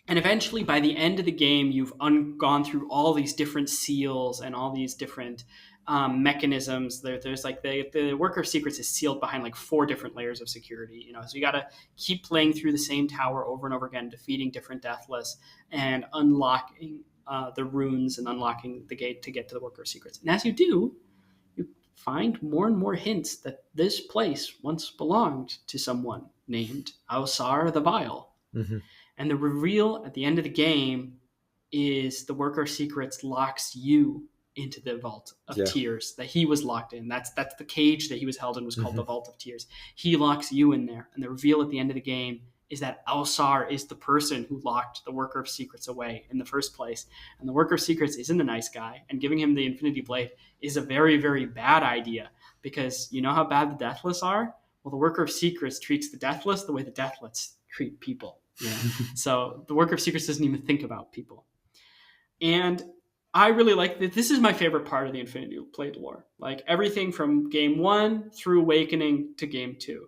And eventually, by the end of the game, you've gone through all these different seals and all these different mechanisms. There's the Worker of Secrets is sealed behind 4 different layers of security. So you got to keep playing through the same tower over and over again, defeating different Deathless and unlocking the runes and unlocking the gate to get to the Worker of Secrets. And as you do, you find more and more hints that this place once belonged to someone named Ausar the Vile. Mm-hmm. And the reveal at the end of the game is the Worker of Secrets locks you into the Vault of Tears that he was locked in. That's the cage that he was held in, was called the Vault of Tears. He locks you in there. And the reveal at the end of the game is that Ausar is the person who locked the Worker of Secrets away in the first place. And the Worker of Secrets isn't a nice guy. And giving him the Infinity Blade is a very, very bad idea, because you know how bad the Deathless are? Well, the Worker of Secrets treats the Deathless the way the Deathless treat people. So the Worker of Secrets doesn't even think about people. And I really like that. This is my favorite part of the Infinity Blade lore. Everything from game 1 through Awakening to game 2.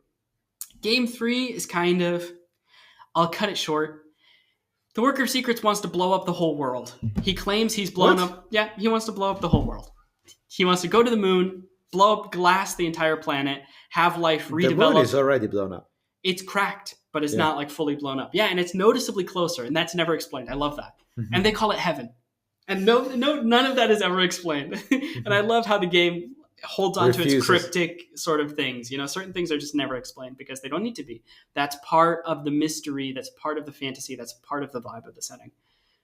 Game 3 is kind of, I'll cut it short. The Worker of Secrets wants to blow up the whole world. He claims he's blown up. Yeah, he wants to blow up the whole world. He wants to go to the moon, blow up, glass the entire planet, have life redeveloped. The moon is already blown up. It's cracked, but it's not fully blown up. Yeah, and it's noticeably closer, and that's never explained. I love that. Mm-hmm. And they call it heaven. And none of that is ever explained. And I love how the game holds on to its cryptic sort of things. Certain things are just never explained because they don't need to be. That's part of the mystery. That's part of the fantasy. That's part of the vibe of the setting.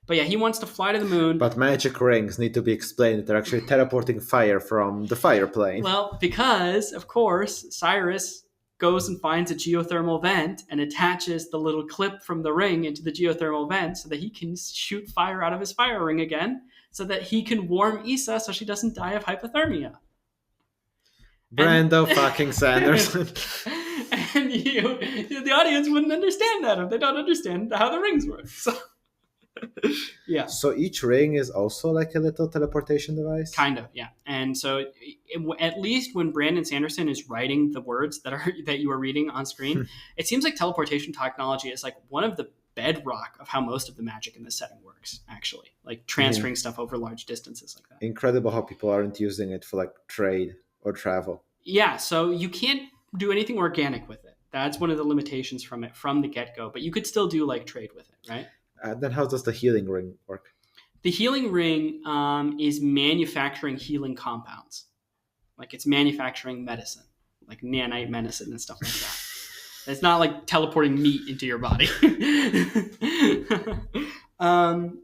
But yeah, he wants to fly to the moon. But magic rings need to be explained. They're actually teleporting fire from the fire plane. Well, because, of course, Cyrus goes and finds a geothermal vent and attaches the little clip from the ring into the geothermal vent so that he can shoot fire out of his fire ring again, so that he can warm Issa so she doesn't die of hypothermia. Brando fucking Sanderson. And the audience wouldn't understand that if they don't understand how the rings work. So, yeah. So each ring is also like a little teleportation device? Kind of, yeah. And so at least when Brandon Sanderson is writing the words that you are reading on screen, it seems like teleportation technology is one of the bedrock of how most of the magic in this setting works, actually. Transferring stuff over large distances like that. Incredible how people aren't using it for trade or travel. Yeah, so you can't do anything organic with it. That's one of the limitations from it from the get-go. But you could still do trade with it, right? Then how does the healing ring work? The healing ring is manufacturing healing compounds. Like it's manufacturing medicine, like nanite medicine and stuff like that. It's not like teleporting meat into your body.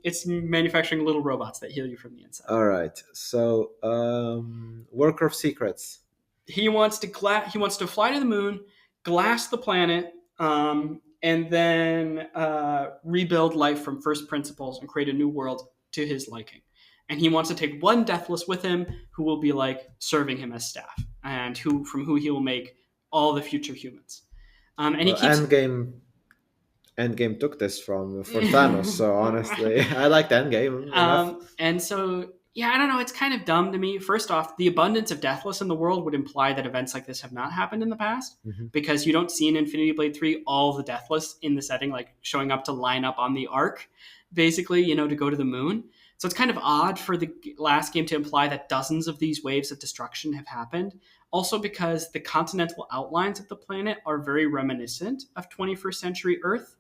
It's manufacturing little robots that heal you from the inside. All right. So, worker of secrets. He wants to fly to the moon, glass the planet, and then rebuild life from first principles and create a new world to his liking. And he wants to take one Deathless with him, who will be like serving him as staff, and from who he will make all the future humans. And he keeps Endgame took this for Thanos. So honestly, I liked Endgame enough. And so. Yeah, I don't know. It's kind of dumb to me. First off, the abundance of Deathless in the world would imply that events like this have not happened in the past, because you don't see in Infinity Blade 3 all the Deathless in the setting, like showing up to line up on the Ark, basically, to go to the moon. So it's kind of odd for the last game to imply that dozens of these waves of destruction have happened. Also because the continental outlines of the planet are very reminiscent of 21st century Earth.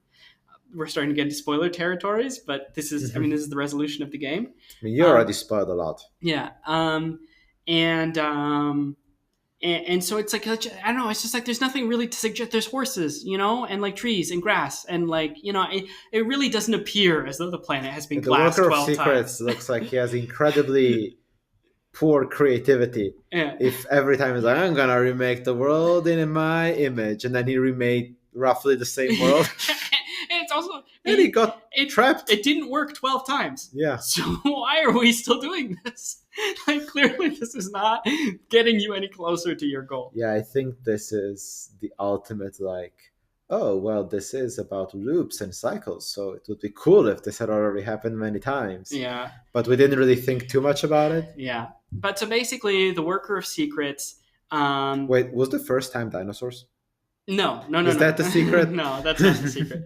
We're starting to get into spoiler territories, but this is this is the resolution of the game. I mean, you already spoiled a lot. Yeah. And so it's like, I don't know, it's just like there's nothing really to suggest. There's horses, and like trees and grass, and like, it really doesn't appear as though the planet has been glassed 12 times. The Worker of Secrets looks like he has incredibly poor creativity. Yeah. If every time he's like, I'm gonna remake the world in my image, and then he remade roughly the same world. And it's also... And he got trapped. It didn't work 12 times. Yeah. So why are we still doing this? Like, clearly this is not getting you any closer to your goal. Yeah, I think this is the ultimate, like, oh, well, this is about loops and cycles, so it would be cool if this had already happened many times. Yeah. But we didn't really think too much about it. Yeah. But so basically, the Worker of Secrets... Wait, was the first time dinosaurs? No. Is that the secret? No, that's not the secret.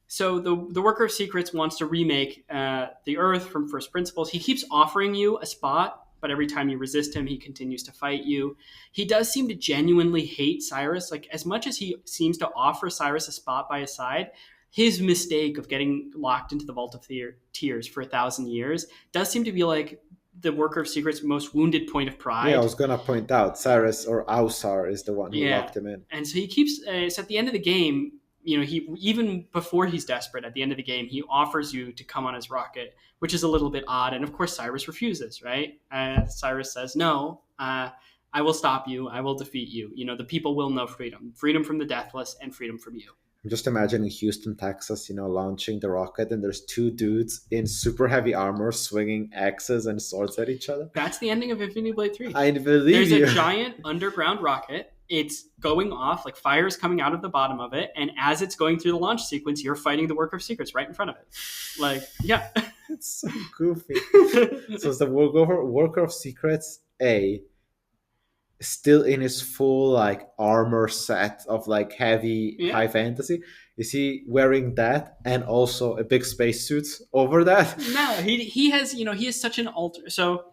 So the Worker of Secrets wants to remake the Earth from first principles. He keeps offering you a spot, but every time you resist him, he continues to fight you. He does seem to genuinely hate Cyrus. Like, as much as he seems to offer Cyrus a spot by his side, his mistake of getting locked into the Vault of Tears for 1,000 years does seem to be like the Worker of Secrets' most wounded point of pride. Yeah, I was going to point out, Cyrus or Ausar is the one who locked him in. And so he keeps, so at the end of the game, he, even before he's desperate, at the end of the game, he offers you to come on his rocket, which is a little bit odd. And of course, Cyrus refuses, right? Cyrus says, no, I will stop you. I will defeat you. The people will know freedom from the Deathless and freedom from you. I'm just imagining Houston, Texas, launching the rocket, and there's two dudes in super heavy armor swinging axes and swords at each other. That's the ending of Infinity Blade 3. I believe There's a giant underground rocket. It's going off, like fire's coming out of the bottom of it, and as it's going through the launch sequence, you're fighting the Worker of Secrets right in front of it. Like, yeah. It's so goofy. So it's the Worker of Secrets A, still in his full like armor set of like heavy high fantasy. Is he wearing that and also a big spacesuit over that? No, he has he is such an alter. So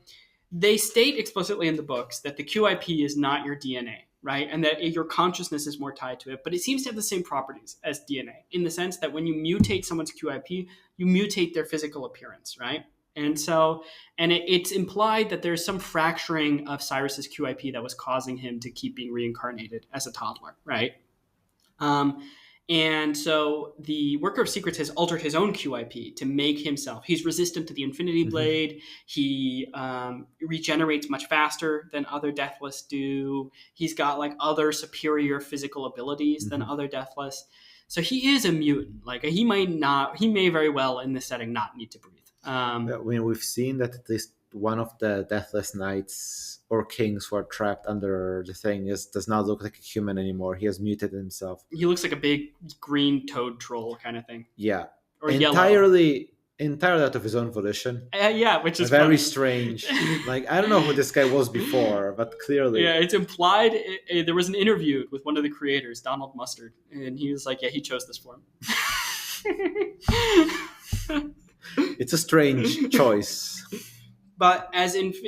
they state explicitly in the books that the QIP is not your DNA, right? And that your consciousness is more tied to it, but it seems to have the same properties as DNA in the sense that when you mutate someone's QIP, you mutate their physical appearance, right? And so, it's implied that there's some fracturing of Cyrus's QIP that was causing him to keep being reincarnated as a toddler, right? And so the Worker of Secrets has altered his own QIP to make himself. He's resistant to the Infinity Blade. He regenerates much faster than other Deathless do. He's got like other superior physical abilities than other Deathless. So he is a mutant. Like he may very well in this setting not need to breathe. We've seen that at least one of the Deathless Knights or Kings who are trapped under the thing does not look like a human anymore. He has mutated himself. He looks like a big green toad troll kind of thing. Yeah. Or entirely out of his own volition. Which is very funny. Strange. Like, I don't know who this guy was before, but clearly. Yeah, it's implied. There was an interview with one of the creators, Donald Mustard, and he was like, yeah, he chose this for him. It's a strange choice. But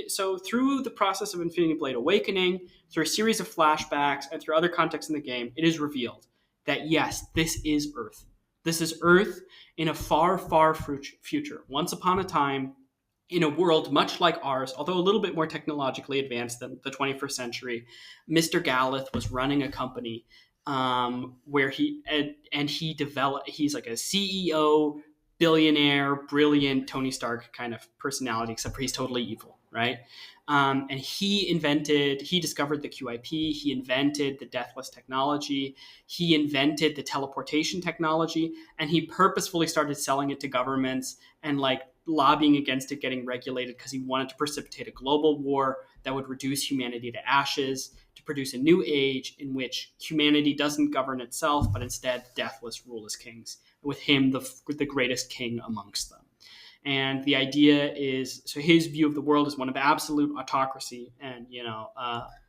so through the process of Infinity Blade Awakening, through a series of flashbacks, and through other contexts in the game, it is revealed that yes, this is Earth. This is Earth in a far, far future. Once upon a time, in a world much like ours, although a little bit more technologically advanced than the 21st century, Mr. Gallup was running a company where he developed. He's like a CEO, billionaire, brilliant Tony Stark kind of personality, except for he's totally evil, right? And he discovered the QIP. He invented the deathless technology. He invented the teleportation technology, and he purposefully started selling it to governments and like lobbying against it getting regulated because he wanted to precipitate a global war that would reduce humanity to ashes, to produce a new age in which humanity doesn't govern itself, but instead deathless rule as kings, with him the greatest king amongst them. And the idea is, so his view of the world is one of absolute autocracy, and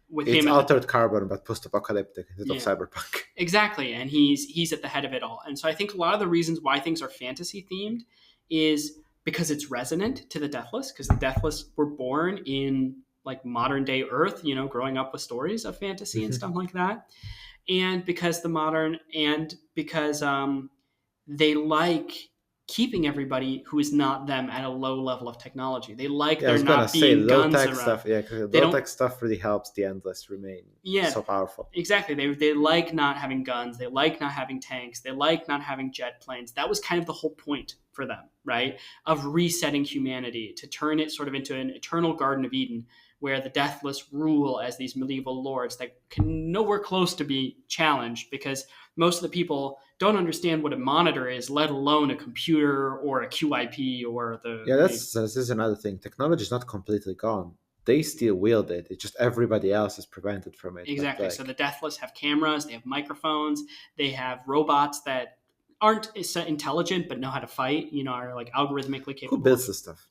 with It's him altered carbon, but post-apocalyptic instead of cyberpunk. Exactly, and he's at the head of it all. And so I think a lot of the reasons why things are fantasy themed is because it's resonant to the deathless, because the deathless were born in like modern day Earth, growing up with stories of fantasy and stuff like that, and because they like keeping everybody who is not them at a low level of technology. They like there not being guns around. Stuff, low tech stuff really helps the endless remain so powerful. Exactly. They like not having guns. They like not having tanks. They like not having jet planes. That was kind of the whole point for them, right? Of resetting humanity, to turn it sort of into an eternal Garden of Eden where the deathless rule as these medieval lords that can nowhere close to be challenged, because most of the people don't understand what a monitor is, let alone a computer or a QIP or the... Yeah, this is another thing. Technology is not completely gone. They still wield it. It's just everybody else is prevented from it. Exactly. So the deathless have cameras, they have microphones, they have robots that aren't intelligent but know how to fight, are like algorithmically capable. Who builds this stuff?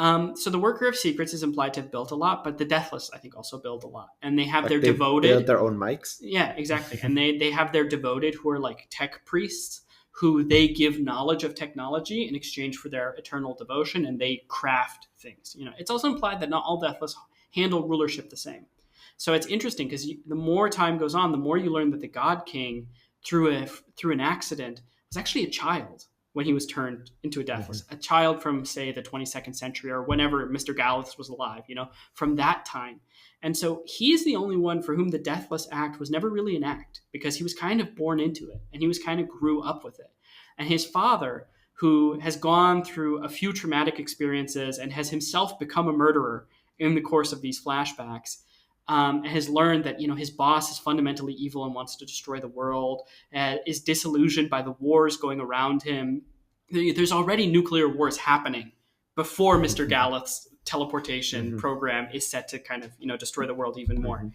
So the Worker of Secrets is implied to have built a lot, but the Deathless, I think, also build a lot. And they have their devoted... They build their own mics? Yeah, exactly. And they have their devoted, who are like tech priests, who they give knowledge of technology in exchange for their eternal devotion, and they craft things. It's also implied that not all Deathless handle rulership the same. So it's interesting, because the more time goes on, the more you learn that the God King, through an accident, was actually a child when he was turned into a deathless, a child from, say, the 22nd century or whenever Mr. Gallup was alive, from that time. And so he's the only one for whom the Deathless Act was never really an act, because he was kind of born into it and he was kind of grew up with it. And his father, who has gone through a few traumatic experiences and has himself become a murderer in the course of these flashbacks, has learned that his boss is fundamentally evil and wants to destroy the world, is disillusioned by the wars going around him. There's already nuclear wars happening before Mr. Gallup's teleportation program is set to kind of destroy the world even more.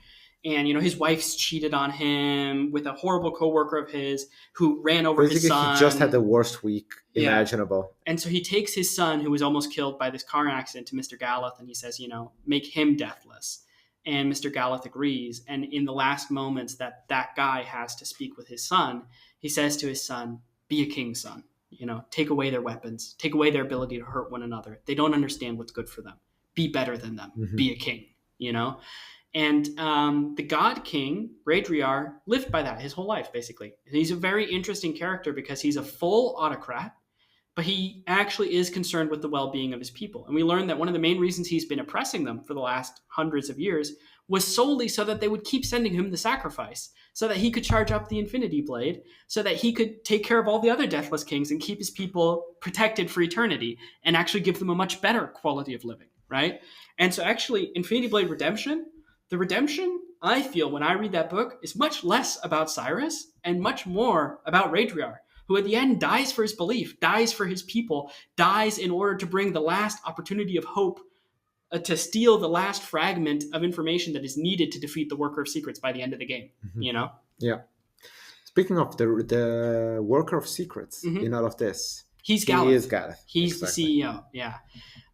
And his wife's cheated on him with a horrible coworker of his who ran over his son. He just had the worst week imaginable. And so he takes his son, who was almost killed by this car accident, to Mr. Gallup, and he says, make him deathless. And Mr. Gallup agrees. And in the last moments that guy has to speak with his son, he says to his son, be a king, son. Take away their weapons. Take away their ability to hurt one another. They don't understand what's good for them. Be better than them. Be a king, And the God King, Raedriar, lived by that his whole life, basically. And he's a very interesting character because he's a full autocrat, but he actually is concerned with the well-being of his people. And we learned that one of the main reasons he's been oppressing them for the last hundreds of years was solely so that they would keep sending him the sacrifice, so that he could charge up the Infinity Blade, so that he could take care of all the other Deathless Kings and keep his people protected for eternity and actually give them a much better quality of living, right? And so actually, Infinity Blade Redemption, the redemption, I feel, when I read that book, is much less about Cyrus and much more about Raedriar, who at the end dies for his belief, dies for his people, dies in order to bring the last opportunity of hope, to steal the last fragment of information that is needed to defeat the Worker of Secrets by the end of the game, Yeah. Speaking of the Worker of Secrets in all of this, He's Gallup. He is Gallup. He's exactly. The CEO, yeah.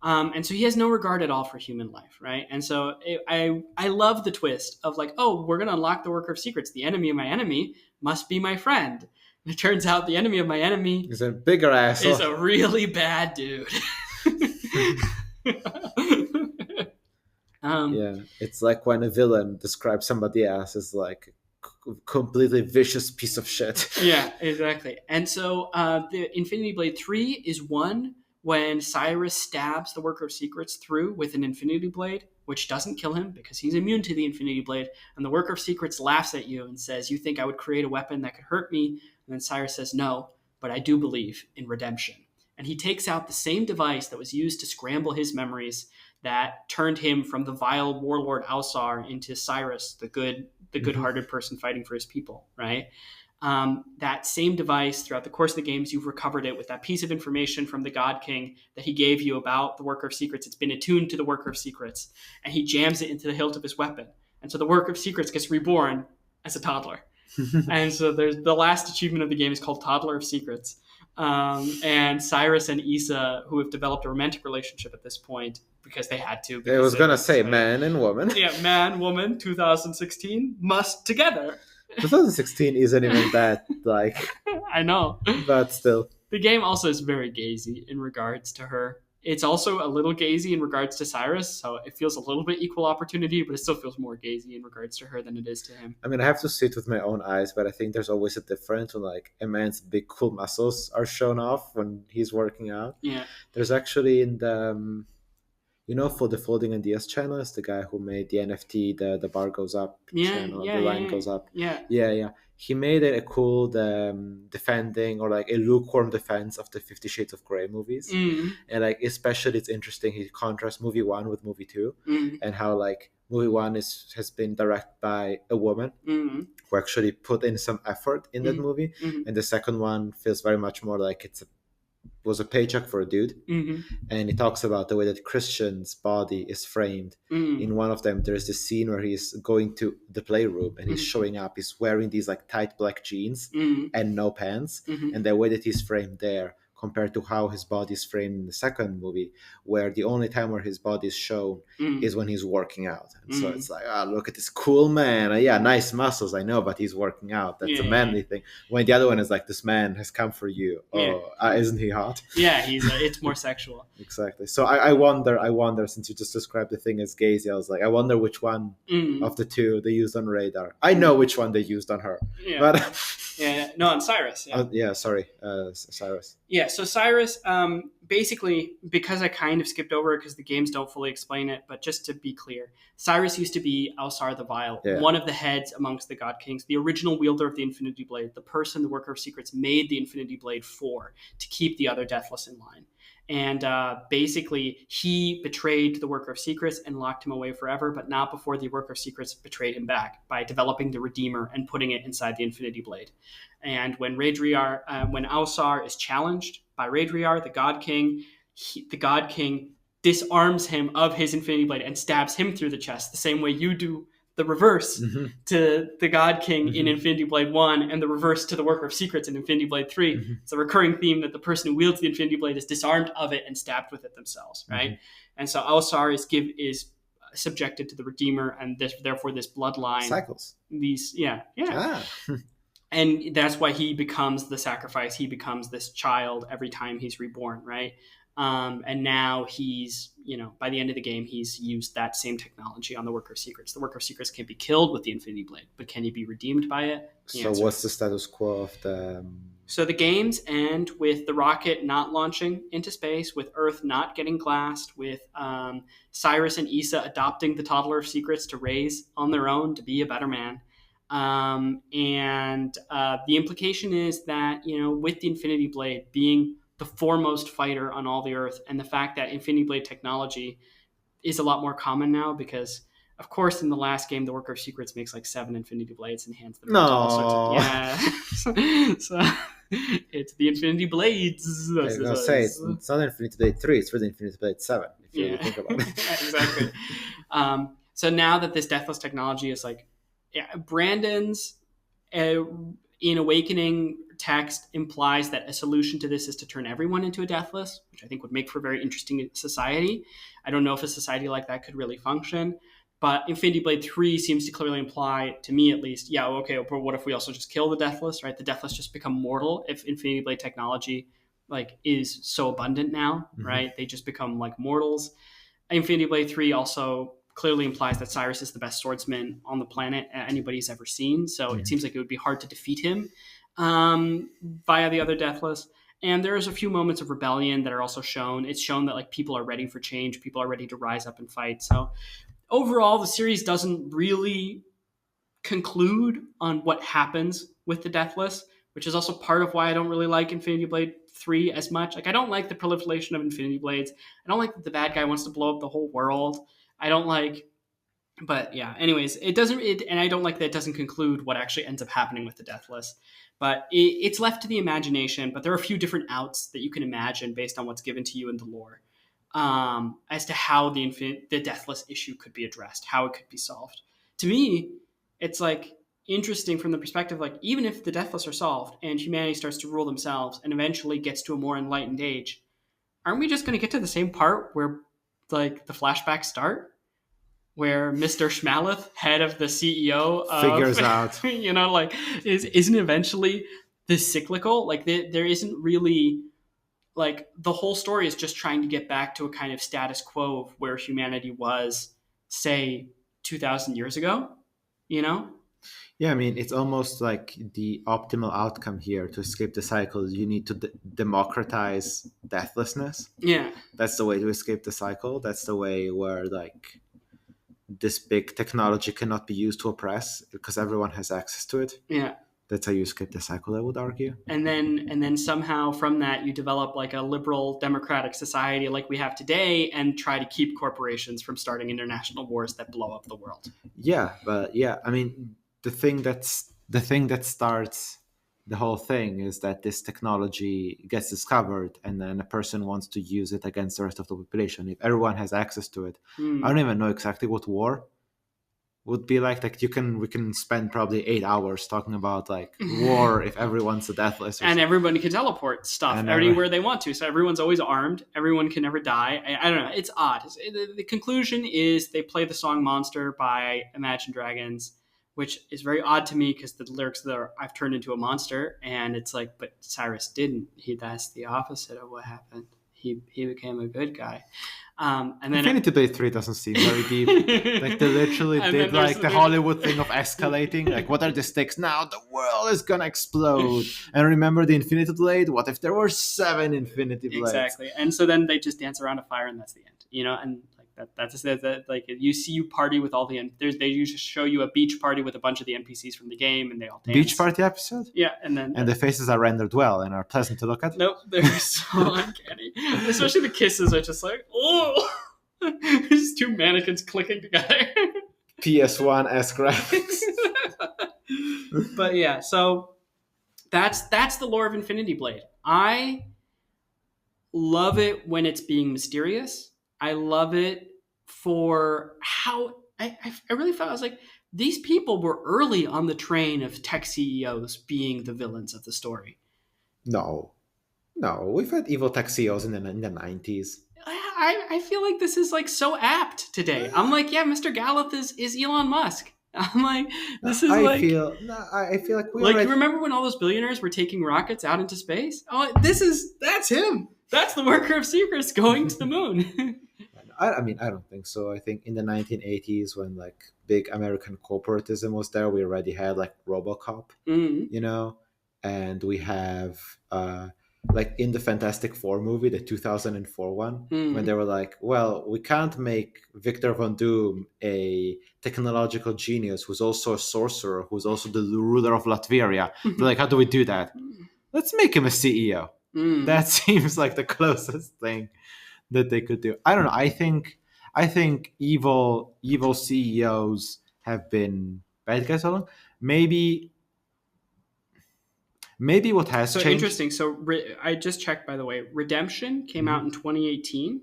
And so he has no regard at all for human life, right? And so I love the twist of like, oh, we're going to unlock the Worker of Secrets. The enemy of my enemy must be my friend. And it turns out the enemy of my enemy is a bigger asshole. Is a really bad dude. Yeah, it's like when a villain describes somebody else as like completely vicious piece of shit. Yeah, exactly. And so the Infinity Blade 3 is won when Cyrus stabs the Worker of Secrets through with an Infinity Blade, which doesn't kill him because he's immune to the Infinity Blade. And the Worker of Secrets laughs at you and says, "You think I would create a weapon that could hurt me?" And then Cyrus says, "No, but I do believe in redemption." And he takes out the same device that was used to scramble his memories that turned him from the vile warlord Alsar into Cyrus, the good-hearted person fighting for his people, right? That same device, throughout the course of the games, you've recovered it with that piece of information from the God King that he gave you about the Worker of Secrets. It's been attuned to the Worker of Secrets, and he jams it into the hilt of his weapon. And so the Worker of Secrets gets reborn as a toddler. And so there's the last achievement of the game is called Toddler of Secrets. And Cyrus and Issa, who have developed a romantic relationship at this point, because they had to. I was going to say man and woman. Yeah, man, woman, 2016, must together. 2016 isn't even that, like... I know. But still. The game also is very gazy in regards to her. It's also a little gazy in regards to Cyrus, so it feels a little bit equal opportunity, but it still feels more gazy in regards to her than it is to him. I mean, I have to see it with my own eyes, but I think there's always a difference when, like, a man's big, cool muscles are shown off when he's working out. Yeah. There's actually in the... for the Folding Ideas channel, is the guy who made the NFT, the bar goes up channel, the line goes up. Yeah. He made a cool defending, or like a lukewarm defense of the 50 Shades of Grey movies. Mm-hmm. And like especially it's interesting, he contrasts movie 1 with movie 2, and how like movie 1 has been directed by a woman who actually put in some effort in that movie, and the second one feels very much more like was a paycheck for a dude. And he talks about the way that Christian's body is framed. In one of them, there's this scene where he's going to the playroom and he's showing up. He's wearing these like tight black jeans and no pants, and the way that he's framed there compared to how his body is framed in the second movie, where the only time where his body is shown is when he's working out. And so it's like, look at this cool man. Yeah, nice muscles, I know, but he's working out. That's a manly thing. When the other one is like, this man has come for you. Isn't he hot? Yeah, it's more sexual. Exactly. So I wonder, since you just described the thing as gazy, I was like, I wonder which one of the two they used on Radar. I know which one they used on her. Yeah. But no, on Cyrus. Cyrus. Yeah, so Cyrus, basically, because I kind of skipped over it because the games don't fully explain it, but just to be clear, Cyrus used to be Alsar the Vile, one of the heads amongst the God Kings, the original wielder of the Infinity Blade, the person the Worker of Secrets made the Infinity Blade for, to keep the other Deathless in line. And basically, he betrayed the Worker of Secrets and locked him away forever, but not before the Worker of Secrets betrayed him back by developing the Redeemer and putting it inside the Infinity Blade. And when when Alsar is challenged by Radriar, the God King, the God King disarms him of his Infinity Blade and stabs him through the chest, the same way you do the reverse to the God King in Infinity Blade 1 and the reverse to the Worker of Secrets in Infinity Blade 3. It's a recurring theme that the person who wields the Infinity Blade is disarmed of it and stabbed with it themselves, right? And so Alsar is subjected to the Redeemer, and therefore this bloodline cycles. And that's why he becomes the sacrifice. He becomes this child every time he's reborn, right? And now he's, by the end of the game, he's used that same technology on the Worker of Secrets. The Worker of Secrets can't be killed with the Infinity Blade, but can he be redeemed by it? So what's the status quo of the... So the games end with the rocket not launching into space, with Earth not getting glassed, with Cyrus and Issa adopting the Toddler of Secrets to raise on their own to be a better man. And the implication is that, with the Infinity Blade being the foremost fighter on all the Earth, and the fact that Infinity Blade technology is a lot more common now, because of course in the last game the Worker of Secrets makes like 7 Infinity Blades and hands them to all sorts of so it's the Infinity Blades. I was gonna say it's not Infinity Blade 3, it's really Infinity Blade 7 if you really think about it. Exactly. So now that this Deathless technology is like, Brandon's in Awakening text implies that a solution to this is to turn everyone into a Deathless, which I think would make for a very interesting society. I don't know if a society like that could really function, but Infinity Blade 3 seems to clearly imply, to me at least, but what if we also just kill the Deathless, right? The Deathless just become mortal if Infinity Blade technology is so abundant now, right? They just become like mortals. Infinity Blade 3 also clearly implies that Cyrus is the best swordsman on the planet anybody's ever seen. So it seems like it would be hard to defeat him via the other Deathless. And there's a few moments of rebellion that are also shown. It's shown that like people are ready for change, people are ready to rise up and fight. So overall, the series doesn't really conclude on what happens with the Deathless, which is also part of why I don't really like Infinity Blade 3 as much. Like, I don't like the proliferation of Infinity Blades. I don't like that the bad guy wants to blow up the whole world. I don't like, but yeah, anyways, and I don't like that it doesn't conclude what actually ends up happening with the Deathless. But it's left to the imagination, but there are a few different outs that you can imagine based on what's given to you in the lore as to how the Deathless issue could be addressed, how it could be solved. To me, it's like interesting from the perspective, like, even if the Deathless are solved and humanity starts to rule themselves and eventually gets to a more enlightened age, aren't we just going to get to the same part where like the flashbacks start? Where Mr. Schmaleth, head of the CEO of, figures out, like, isn't eventually this cyclical? Like, there isn't really, like, the whole story is just trying to get back to a kind of status quo of where humanity was, say, 2,000 years ago, Yeah, I mean, it's almost like the optimal outcome here to escape the cycle. You need to democratize deathlessness. Yeah. That's the way to escape the cycle. That's the way where, like, this big technology cannot be used to oppress because everyone has access to it. Yeah. That's how you escape the cycle, I would argue. And then somehow from that you develop like a liberal democratic society like we have today and try to keep corporations from starting international wars that blow up the world. Yeah, but yeah, I mean, the thing that starts the whole thing is that this technology gets discovered and then a person wants to use it against the rest of the population. If everyone has access to it, I don't even know exactly what war would be like. Like, we can spend probably 8 hours talking about like war if everyone's a deathless. And everybody can teleport stuff anywhere they want to. So everyone's always armed. Everyone can never die. I don't know. It's odd. The conclusion is they play the song Monster by Imagine Dragons, which is very odd to me because the lyrics there, I've turned into a monster. And it's like, but Cyrus didn't. That's the opposite of what happened. He became a good guy. And then Infinity Blade 3 doesn't seem very deep. Like, they literally did like the Hollywood thing of escalating. Like, what are the stakes now? The world is gonna explode. And remember the Infinity Blade? What if there were 7 Infinity Blades? Exactly. And so then they just dance around a fire, and that's the end. And that's like you party with all the they usually show you a beach party with a bunch of the NPCs from the game, and they all dance. Beach party episode? Yeah, and the faces are rendered well and are pleasant to look at. Nope, they're so uncanny. Especially the kisses are just like, oh, just two mannequins clicking together. PS1-esque graphics. But yeah, so that's the lore of Infinity Blade. I love it when it's being mysterious. I love it for how I really felt. I was like, these people were early on the train of tech CEOs being the villains of the story. No, we've had evil tech CEOs in the 90s. I feel like this is like so apt today. I'm like, yeah, Mr. Gallup is Elon Musk. I'm like, this is I feel like we you remember when all those billionaires were taking rockets out into space? Oh, that's him. That's the worker of secrets going to the moon. I mean, I don't think so. I think in the 1980s, when like big American corporatism was there, we already had like RoboCop, and we have like in the Fantastic Four movie, the 2004 one, when they were like, well, we can't make Victor Von Doom a technological genius who's also a sorcerer, who's also the ruler of Latveria. They're like, how do we do that? Let's make him a CEO. That seems like the closest thing that they could do. I don't know. I think evil CEOs have been bad guys all along. Maybe what has changed. Interesting. So I just checked, by the way. Redemption came out in 2018,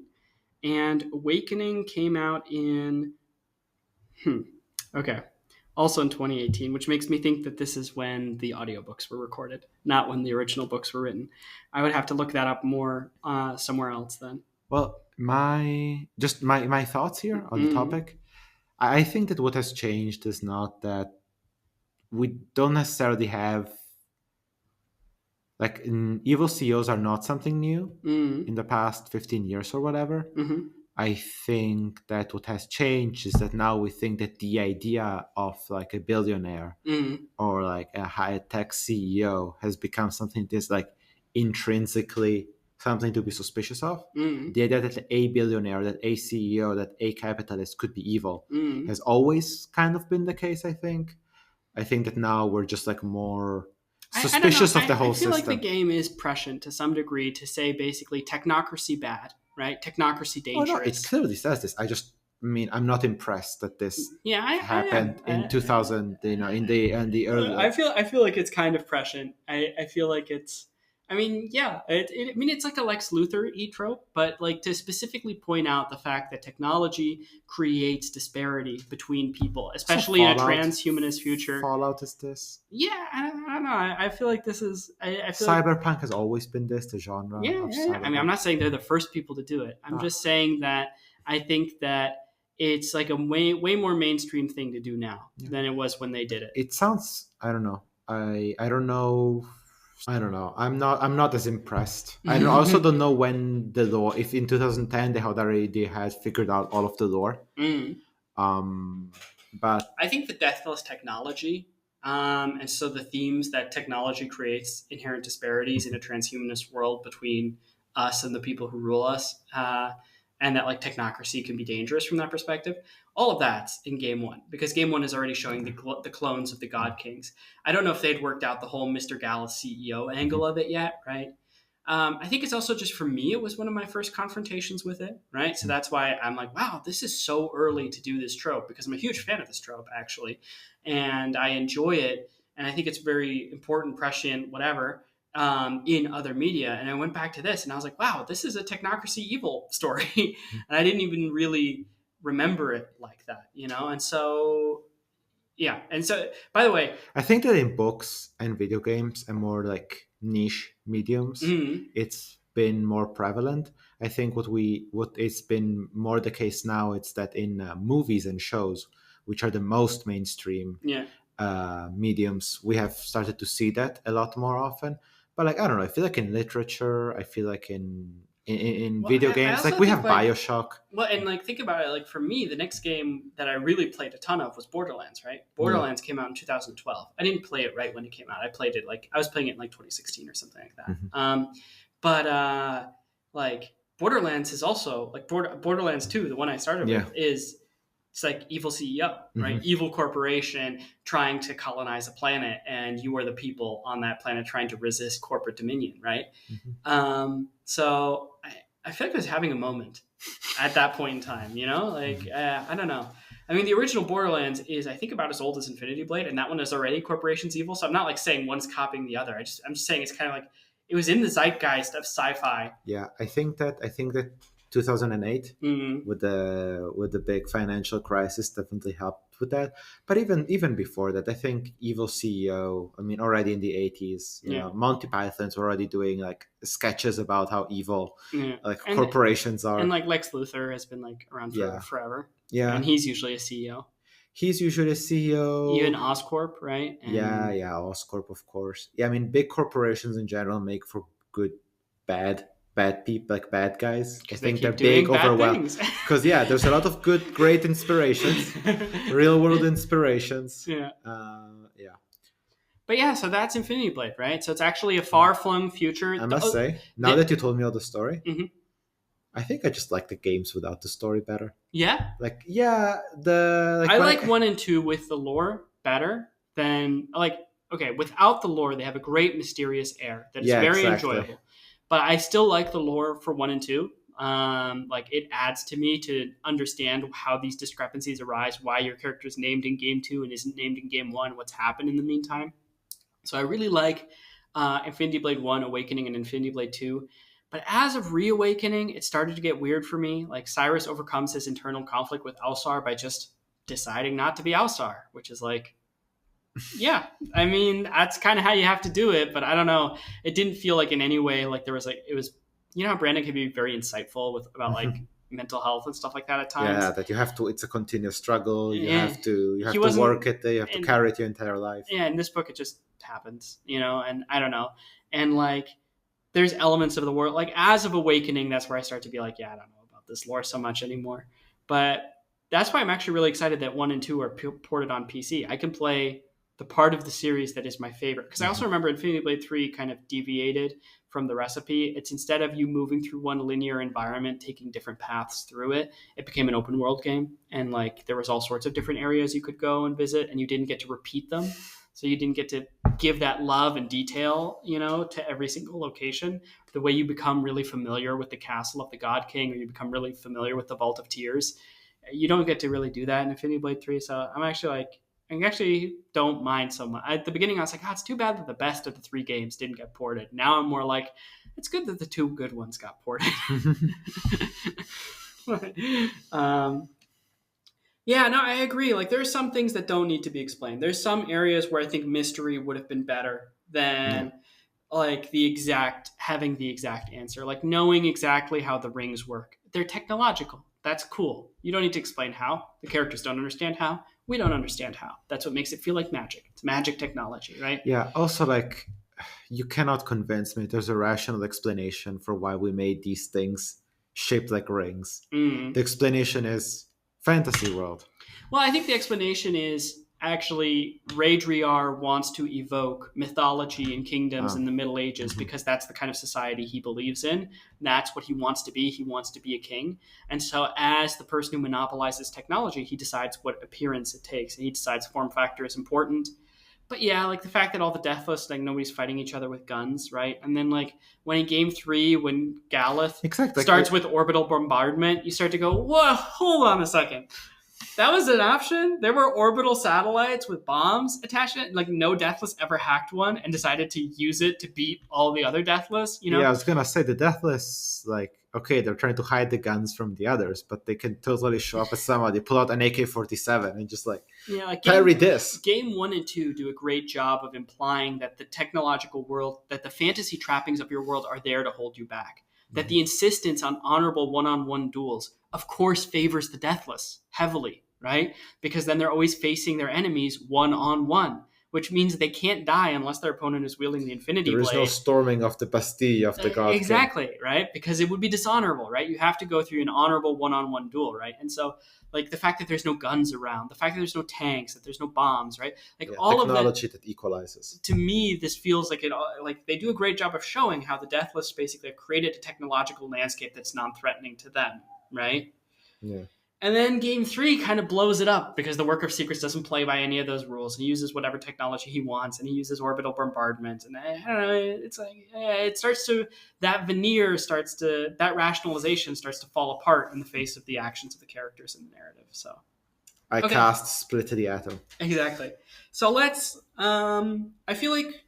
and Awakening came out in also in 2018, which makes me think that this is when the audiobooks were recorded, not when the original books were written. I would have to look that up more somewhere else then. Well, my thoughts here on the topic. I think that what has changed is not that we don't necessarily have evil CEOs are not something new in the past 15 years or whatever. I think that what has changed is that now we think that the idea of like a billionaire Mm, or like a high tech CEO has become something that's like intrinsically something to be suspicious of. mm, The idea that a billionaire, that a CEO, that a capitalist could be evil mm. has always kind of been the case, I think. I think that now we're just like more I don't know. suspicious of the I whole feel like the system. game is prescient to some degree to say basically technocracy bad, right? Technocracy Oh no, it dangerous. clearly says this. I'm not impressed that this Yeah, I happened in am. 2000, in the early like I feel like it's kind of prescient. I feel like it's. I mean, yeah. I mean, it's like a Lex Luthor trope, but like to specifically point out the fact that technology creates disparity between people, so especially in a transhumanist future. Fallout is this. Yeah, I don't know. I feel like this is. I feel like Cyberpunk has always been this, the genre of yeah. I mean, I'm cyberpunk. not saying they're the first people to do it. I'm Ah, just saying that I think that it's like a way more mainstream thing to do now Yeah. than it was when they did it. it sounds, I don't know. I don't know. I don't know. I'm not as impressed. Also don't know when the lore. If in 2010 they had figured out all of the lore. Mm. Um, but I think the deathless technology, and so the themes that technology creates inherent disparities in a transhumanist world between us and the people who rule us, and that like technocracy can be dangerous from that perspective. All of that's in game one because game one is already showing the clones of the God Kings. I don't know if they'd worked out the whole Mr. Gallus CEO angle of it yet, right? I think it's also just for me, it was one of my first confrontations with it, right? So that's why I'm like, wow, this is so early to do this trope because I'm a huge fan of this trope, actually. And I enjoy it. And I think it's very important, prescient, whatever, in other media. And I went back to this and I was like, wow, this is a technocracy evil story. And I didn't even really remember it like that, you know? And so, yeah. And so, by the way, I think that in books and video games and more like niche mediums, mm, it's been more prevalent. I think what it's been more the case now, it's that in movies and shows, which are the most mainstream yeah. mediums, we have started to see that a lot more often. But like I don't know, I feel like in literature, I feel like in Well, video I games, like also we think have like Bioshock. well, and like think about it. Like for me, the next game that I really played a ton of was Borderlands. Right? Yeah. Borderlands came out in 2012. I didn't play it right when it came out. I played it like I was playing it in like 2016 or something like that. Mhm. But like Borderlands is also like Borderlands 2, the one I started Yeah. with, is it's like evil CEO, right? Mhm. Evil corporation trying to colonize a planet, and you are the people on that planet trying to resist corporate dominion, right? So I feel like I was having a moment at that point in time, you know? Like, I don't know. I mean, the original Borderlands is, I think, about as old as Infinity Blade, and that one is already corporations evil. So I'm not like saying one's copying the other. I'm just saying it's kind of like it was in the zeitgeist of sci-fi. Yeah, I think that 2008 Mm, with the big financial crisis definitely helped with that. But even before that, I think Evil CEO. I mean, already in the 80s, yeah, Monty Python's already doing like sketches about how evil yeah. like And corporations are. like Lex Luthor has been like around for Yeah, forever, yeah. and he's usually a CEO. He's usually a Even CEO. Oscorp, right? Yeah, And yeah, Oscorp, of course. Yeah, I mean, big corporations in general make for good, bad people, like bad guys. I because they think they're keep big, doing bad overwhelmed. things. Because yeah, there's a lot of good, great inspirations, real world inspirations. Yeah. Yeah, But yeah, so that's Infinity Blade, right? So it's actually a far flung future. I must say, now that you told me all the story, Mhm. I think I just like the games without the story better. Yeah, Like, yeah, the like I when like 1 and 2 with the lore better than like. Okay, without the lore, they have a great mysterious air that is Yeah, very exactly. enjoyable. But I still like the lore for 1 and 2. Like it adds to me to understand how these discrepancies arise, why your character is named in game 2 and isn't named in game 1, what's happened in the meantime. So I really like Infinity Blade 1, Awakening, and Infinity Blade 2. But as of Reawakening, it started to get weird for me. Like Cyrus overcomes his internal conflict with Alsar by just deciding not to be Alsar, which is like, yeah, I mean, that's kind of how you have to do it. But I don't know. It didn't feel like in any way like there was like, it was, you know how Brandon can be very insightful with about like mental health and stuff like that at times. Yeah, that you have to. It's a continuous struggle. You Yeah. have to. You have He to wasn't- work it. You have to and- carry it your entire life. Yeah, in this book, it just happens, you know, and I don't know. And like, there's elements of the world, like as of Awakening, that's where I start to be like, yeah, I don't know about this lore so much anymore. But that's why I'm actually really excited that 1 and 2 are ported on PC. I can play the part of the series that is my favorite. Because I also remember Infinity Blade 3 kind of deviated from the recipe. It's instead of you moving through one linear environment, taking different paths through it, it became an open world game. And like there was all sorts of different areas you could go and visit, and you didn't get to repeat them. So you didn't get to give that love and detail, to every single location. The way you become really familiar with the castle of the God King, or you become really familiar with the Vault of Tears, you don't get to really do that in Infinity Blade 3. So I actually don't mind so much. At the beginning, I was like, it's too bad that the best of the 3 games didn't get ported. Now I'm more like, it's good that the 2 good ones got ported. Yeah, no, I agree. Like, there's some things that don't need to be explained. There's some areas where I think mystery would have been better than like having the exact answer, like knowing exactly how the rings work. They're technological. That's cool. You don't need to explain how. The characters don't understand how. We don't understand how. That's what makes it feel like magic. It's magic technology, right? Yeah. Also, like, you cannot convince me there's a rational explanation for why we made these things shaped like rings. The explanation is fantasy world. Well, I think the explanation is actually Radriar wants to evoke mythology and kingdoms in the Middle Ages because that's the kind of society he believes in. That's what he wants to be. He wants to be a king. And so as the person who monopolizes technology, he decides what appearance it takes. And he decides form factor is important. But yeah, like the fact that all the Deathless, like nobody's fighting each other with guns, right? And then like when in Game 3, when Galeth starts with orbital bombardment, you start to go, whoa, hold on a second. That was an option. There were orbital satellites with bombs attached to it. Like no Deathless ever hacked one and decided to use it to beat all the other Deathless. Yeah, I was gonna say the Deathless, like, okay, they're trying to hide the guns from the others, but they can totally show up as somebody, pull out an AK-47 and just like parry this. Game 1 and 2 do a great job of implying that the technological world, that the fantasy trappings of your world are there to hold you back. That the insistence on honorable one-on-one duels, of course, favors the Deathless heavily, right? Because then they're always facing their enemies one-on-one, which means they can't die unless their opponent is wielding the Infinity Blade. There is no storming of the Bastille of the God King. Exactly, right? Because it would be dishonorable, right? You have to go through an honorable one-on-one duel, right? And so, like, the fact that there's no guns around, the fact that there's no tanks, that there's no bombs, right? Like, all of that... Technology that equalizes. To me, this feels like they do a great job of showing how the Deathless basically have created a technological landscape that's non-threatening to them, right? Yeah. And then Game 3 kind of blows it up because the Work of Secrets doesn't play by any of those rules. He uses whatever technology he wants, and he uses orbital bombardment. And I don't know, it's like, that rationalization starts to fall apart in the face of the actions of the characters in the narrative. So I cast Split the Atom. Exactly. So let's, I feel like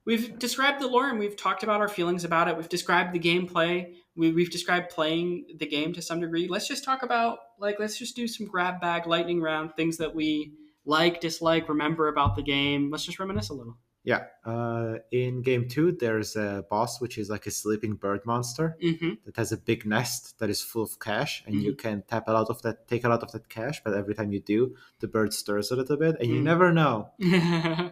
we've described the lore and we've talked about our feelings about it. We've described the gameplay. We've described playing the game to some degree. Let's just talk about, let's just do some grab bag lightning round, things that we like, dislike, remember about the game. Let's just reminisce a little. Yeah. In Game 2, there's a boss, which is like a sleeping bird monster that has a big nest that is full of cash, and you can take a lot of that cash, but every time you do, the bird stirs a little bit, and you never know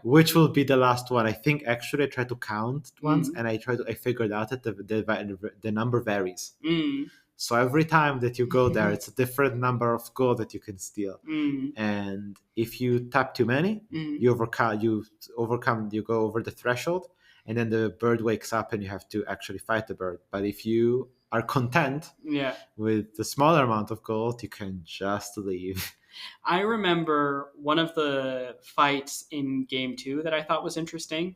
which will be the last one. I think actually I tried to count once, and I figured out that the number varies. So every time that you go there, it's a different number of gold that you can steal. And if you tap too many, you go over the threshold, and then the bird wakes up and you have to actually fight the bird. But if you are content with the smaller amount of gold, you can just leave. I remember one of the fights in Game 2 that I thought was interesting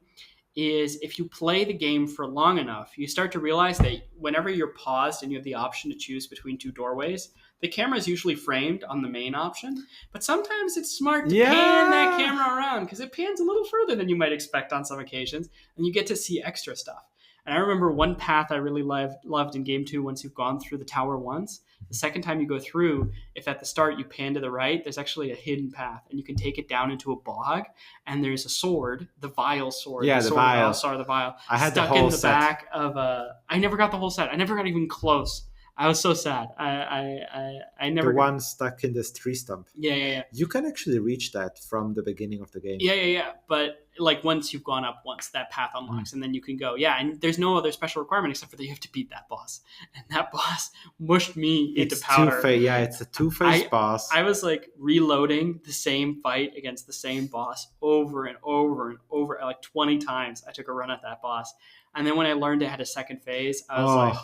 is if you play the game for long enough, you start to realize that whenever you're paused and you have the option to choose between two doorways, the camera is usually framed on the main option. But sometimes it's smart to pan that camera around because it pans a little further than you might expect on some occasions, and you get to see extra stuff. And I remember one path I really loved in Game 2 once you've gone through the tower once. The second time you go through, if at the start you pan to the right, there's actually a hidden path, and you can take it down into a bog, and there's a sword, the Vial sword. Yeah, the Vial. The Vial. I had stuck the whole in the set. back of a... I never got the whole set. I never got even close. I was so sad. I The never. one stuck in this tree stump. Yeah. You can actually reach that from the beginning of the game. Yeah. But like once you've gone up once, that path unlocks, and then you can go. Yeah, and there's no other special requirement except for that you have to beat that boss, and that boss mushed me into powder. It's a two-phase boss. I was like reloading the same fight against the same boss over and over and over, like 20 times. I took a run at that boss, and then when I learned it had a second phase, I was like,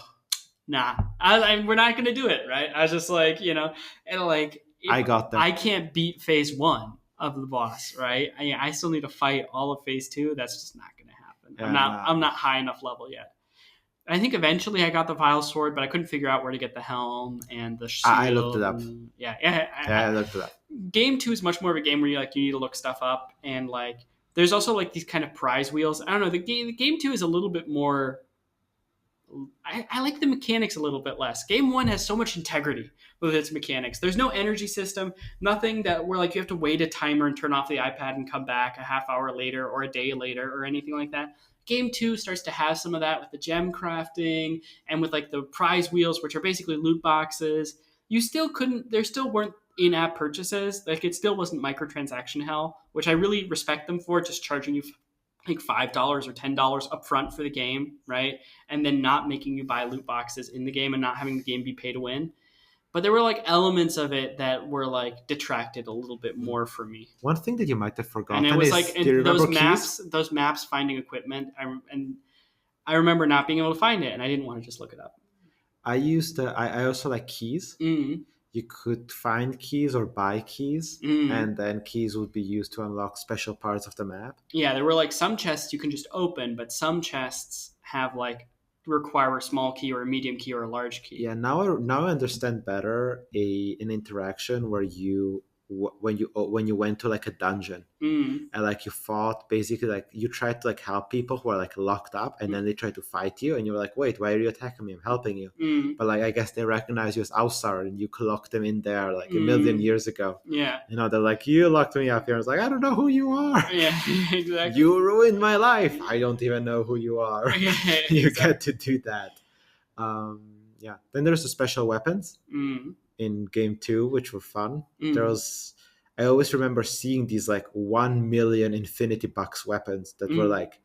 nah, we're not going to do it, right? I was just like, and like, I got that. I can't beat phase 1 of the boss, right? I still need to fight all of phase 2. That's just not going to happen. Yeah, I'm not high enough level yet. I think eventually I got the Vile Sword, but I couldn't figure out where to get the helm and the shield. I looked it up. I looked it up. Game 2 is much more of a game where you need to look stuff up, and like there's also like these kind of prize wheels. I don't know. The game 2 is a little bit more. I like the mechanics a little bit less. Game 1 has so much integrity with its mechanics. There's no energy system, nothing that where like you have to wait a timer and turn off the iPad and come back a half hour later or a day later or anything like that. Game 2 starts to have some of that with the gem crafting and with like the prize wheels, which are basically loot boxes. There still weren't in-app purchases. Like it still wasn't microtransaction hell, which I really respect them for, just charging you like $5 or $10 up front for the game, right? And then not making you buy loot boxes in the game and not having the game be pay to win. But there were like elements of it that were like detracted a little bit more for me. One thing that you might have forgotten and it was is, like do you remember those maps finding equipment. I remember not being able to find it, and I didn't want to just look it up. I also like keys. Mm-hmm. You could find keys or buy keys, and then keys would be used to unlock special parts of the map. Yeah, there were like some chests you can just open, but some chests have like require a small key or a medium key or a large key. Yeah, now I understand better an interaction where when you went to like a dungeon and like you fought, basically like you tried to like help people who are like locked up, and then they try to fight you, and you're like, wait, why are you attacking me? I'm helping you. But like I guess they recognize you as outsider, and you locked them in there like a million years ago. Yeah, they're like, you locked me up here. I was like, I don't know who you are. Yeah, exactly. You ruined my life. I don't even know who you are. You get to do that. Then there's the special weapons in game 2, which were fun. I always remember seeing these like 1 million infinity bucks weapons that were like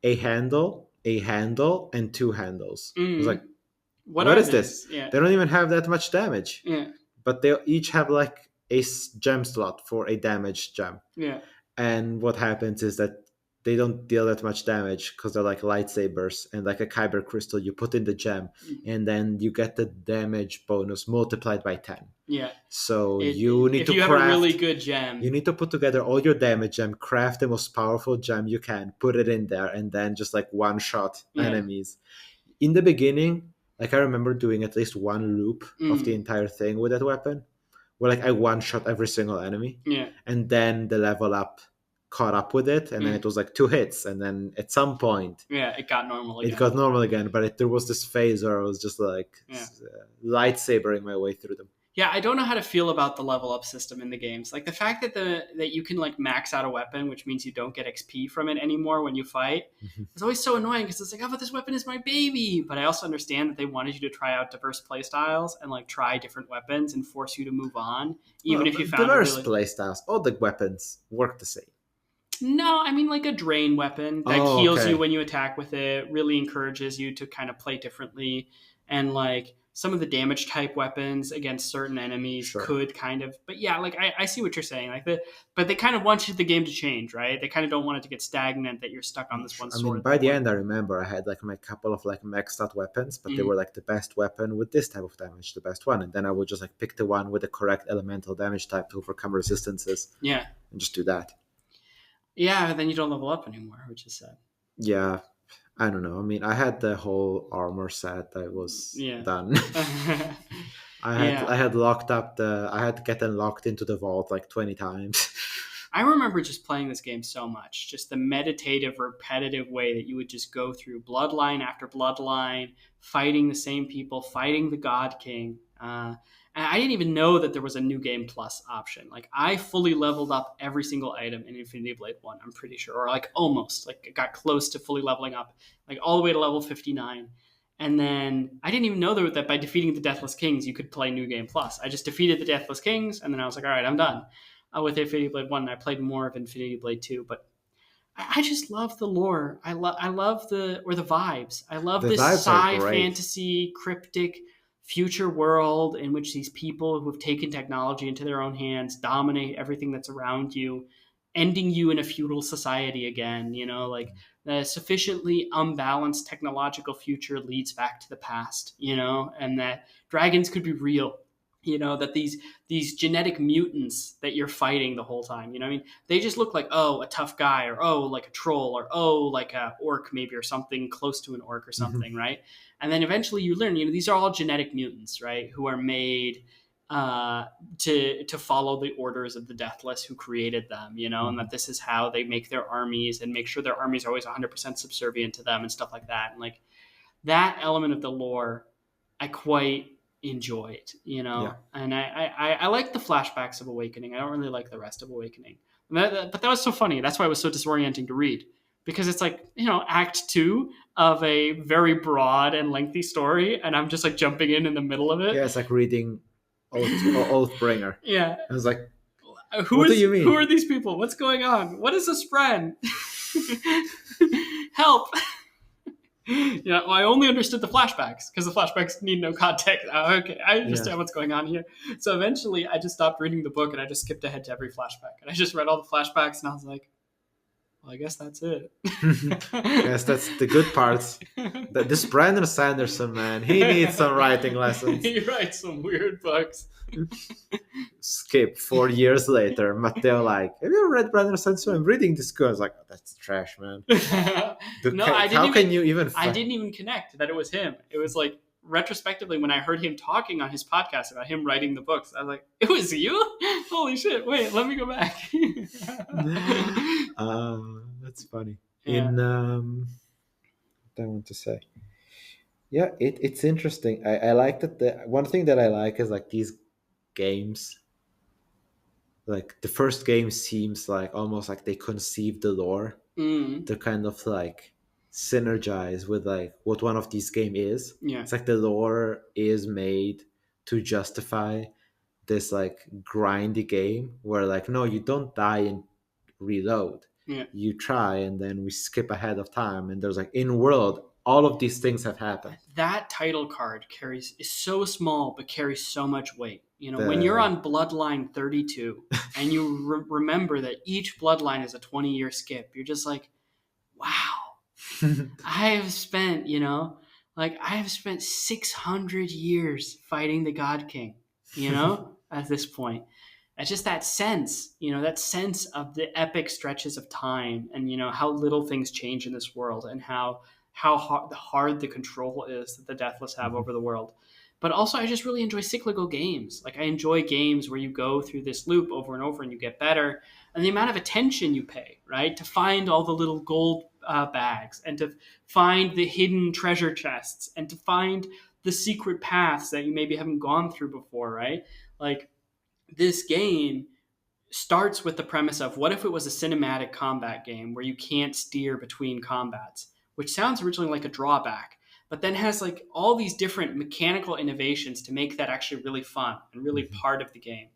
a handle, and 2 handles. I was like, what is this? Yeah. They don't even have that much damage. Yeah. But they each have like a gem slot for a damaged gem. Yeah. And what happens is that they don't deal that much damage because they're like lightsabers, and like a kyber crystal, you put in the gem and then you get the damage bonus multiplied by 10. Yeah. So you need to craft. If you have a really good gem, you need to put together all your damage gem, craft the most powerful gem you can, put it in there, and then just like one shot enemies. In the beginning, like I remember doing at least one loop of the entire thing with that weapon, where like I one shot every single enemy. Yeah. And then the level up caught up with it, and then it was like 2 hits, and then at some point it got normal again. But there was this phase where I was just like lightsabering my way through them. Yeah, I don't know how to feel about the level up system in the games. Like the fact that that you can like max out a weapon, which means you don't get XP from it anymore when you fight, is always so annoying because it's like, oh, but this weapon is my baby. But I also understand that they wanted you to try out diverse play styles and like try different weapons and force you to move on, even if you found diverse play styles. All the weapons work the same. No, I mean like a drain weapon that heals you when you attack with it, really encourages you to kind of play differently, and like some of the damage type weapons against certain enemies could kind of, but yeah, like I see what you're saying, but they kind of want the game to change, right? They kind of don't want it to get stagnant, that you're stuck on this one sword. I mean, by the end, I remember I had like my couple of like maxed out weapons, but they were like the best weapon with this type of damage, the best one, and then I would just like pick the one with the correct elemental damage type to overcome resistances. Yeah, and just do that. Yeah, but then you don't level up anymore, which is sad. Yeah. I don't know. I mean, I had the whole armor set that was done. I had locked up I had gotten locked into the vault like 20 times. I remember just playing this game so much. Just the meditative, repetitive way that you would just go through bloodline after bloodline, fighting the same people, fighting the God King. And I didn't even know that there was a New Game Plus option. Like, I fully leveled up every single item in Infinity Blade 1, I'm pretty sure. Or, like, almost. Like, it got close to fully leveling up. Like, all the way to level 59. And then I didn't even know that by defeating the Deathless Kings, you could play New Game Plus. I just defeated the Deathless Kings, and then I was like, all right, I'm done with Infinity Blade 1. And I played more of Infinity Blade 2. But I just love the lore. I love the vibes. I love The this vibes are sci great. fantasy cryptic future world in which these people who have taken technology into their own hands dominate everything that's around you, ending you in a feudal society again. You know, like the sufficiently unbalanced technological future leads back to the past. You know, and that dragons could be real. You know, that these genetic mutants that you're fighting the whole time. You know, what I mean, they just look like, oh, a tough guy, or oh, like a troll, or oh, like a orc maybe, or something close to an orc or something, right? And then eventually you learn, you know, these are all genetic mutants, right, who are made to follow the orders of the Deathless who created them, you know, and that this is how they make their armies and make sure their armies are always 100% subservient to them and stuff like that. And like that element of the lore, I quite enjoyed, you know. Yeah. And I like the flashbacks of Awakening. I don't really like the rest of Awakening. But that was so funny. That's why it was so disorienting to read. Because it's like, you know, act 2 of a very broad and lengthy story, and I'm just like jumping in the middle of it. Yeah, it's like reading Oathbringer. Yeah. I was like, What do you mean? Who are these people? What's going on? What is this friend? Help. Yeah, well, I only understood the flashbacks because the flashbacks need no context. Okay, I understand what's going on here. So eventually, I just stopped reading the book and I just skipped ahead to every flashback. And I just read all the flashbacks and I was like, well, I guess that's it. Yes, that's the good parts. This Brandon Sanderson, man, he needs some writing lessons. He writes some weird books. Skip 4 years later, Matteo like, have you ever read Brandon Sanderson? I'm reading this girl. I was like, oh, that's trash, man. No, How can you even? I didn't even connect that it was him. It was like retrospectively when I heard him talking on his podcast about him writing the books, I was like, it was you? Holy shit! Wait, let me go back. That's funny. Yeah. What I want to say. Yeah, it's interesting. I like that. One thing that I like is like these games. Like the first game seems like almost like they conceived the lore to kind of like synergize with like what one of these game is. Yeah. It's like the lore is made to justify this like grindy game where like no, you don't die and reload. Yeah. You try and then we skip ahead of time and there's like in world all of these things have happened. That title card is so small but carries so much weight. You know, when you're on Bloodline 32 and you remember that each Bloodline is a 20-year skip, you're just like, wow. I have spent, you know, like I have spent 600 years fighting the God King, you know, at this point. It's just that sense, you know, that sense of the epic stretches of time and, you know, how little things change in this world and how hard the control is that the Deathless have over the world. But also, I just really enjoy cyclical games. Like, I enjoy games where you go through this loop over and over and you get better. And the amount of attention you pay, right, to find all the little gold bags and to find the hidden treasure chests and to find the secret paths that you maybe haven't gone through before, right? Like, this game starts with the premise of what if it was a cinematic combat game where you can't steer between combats, which sounds originally like a drawback, but then has like all these different mechanical innovations to make that actually really fun and really part of the game.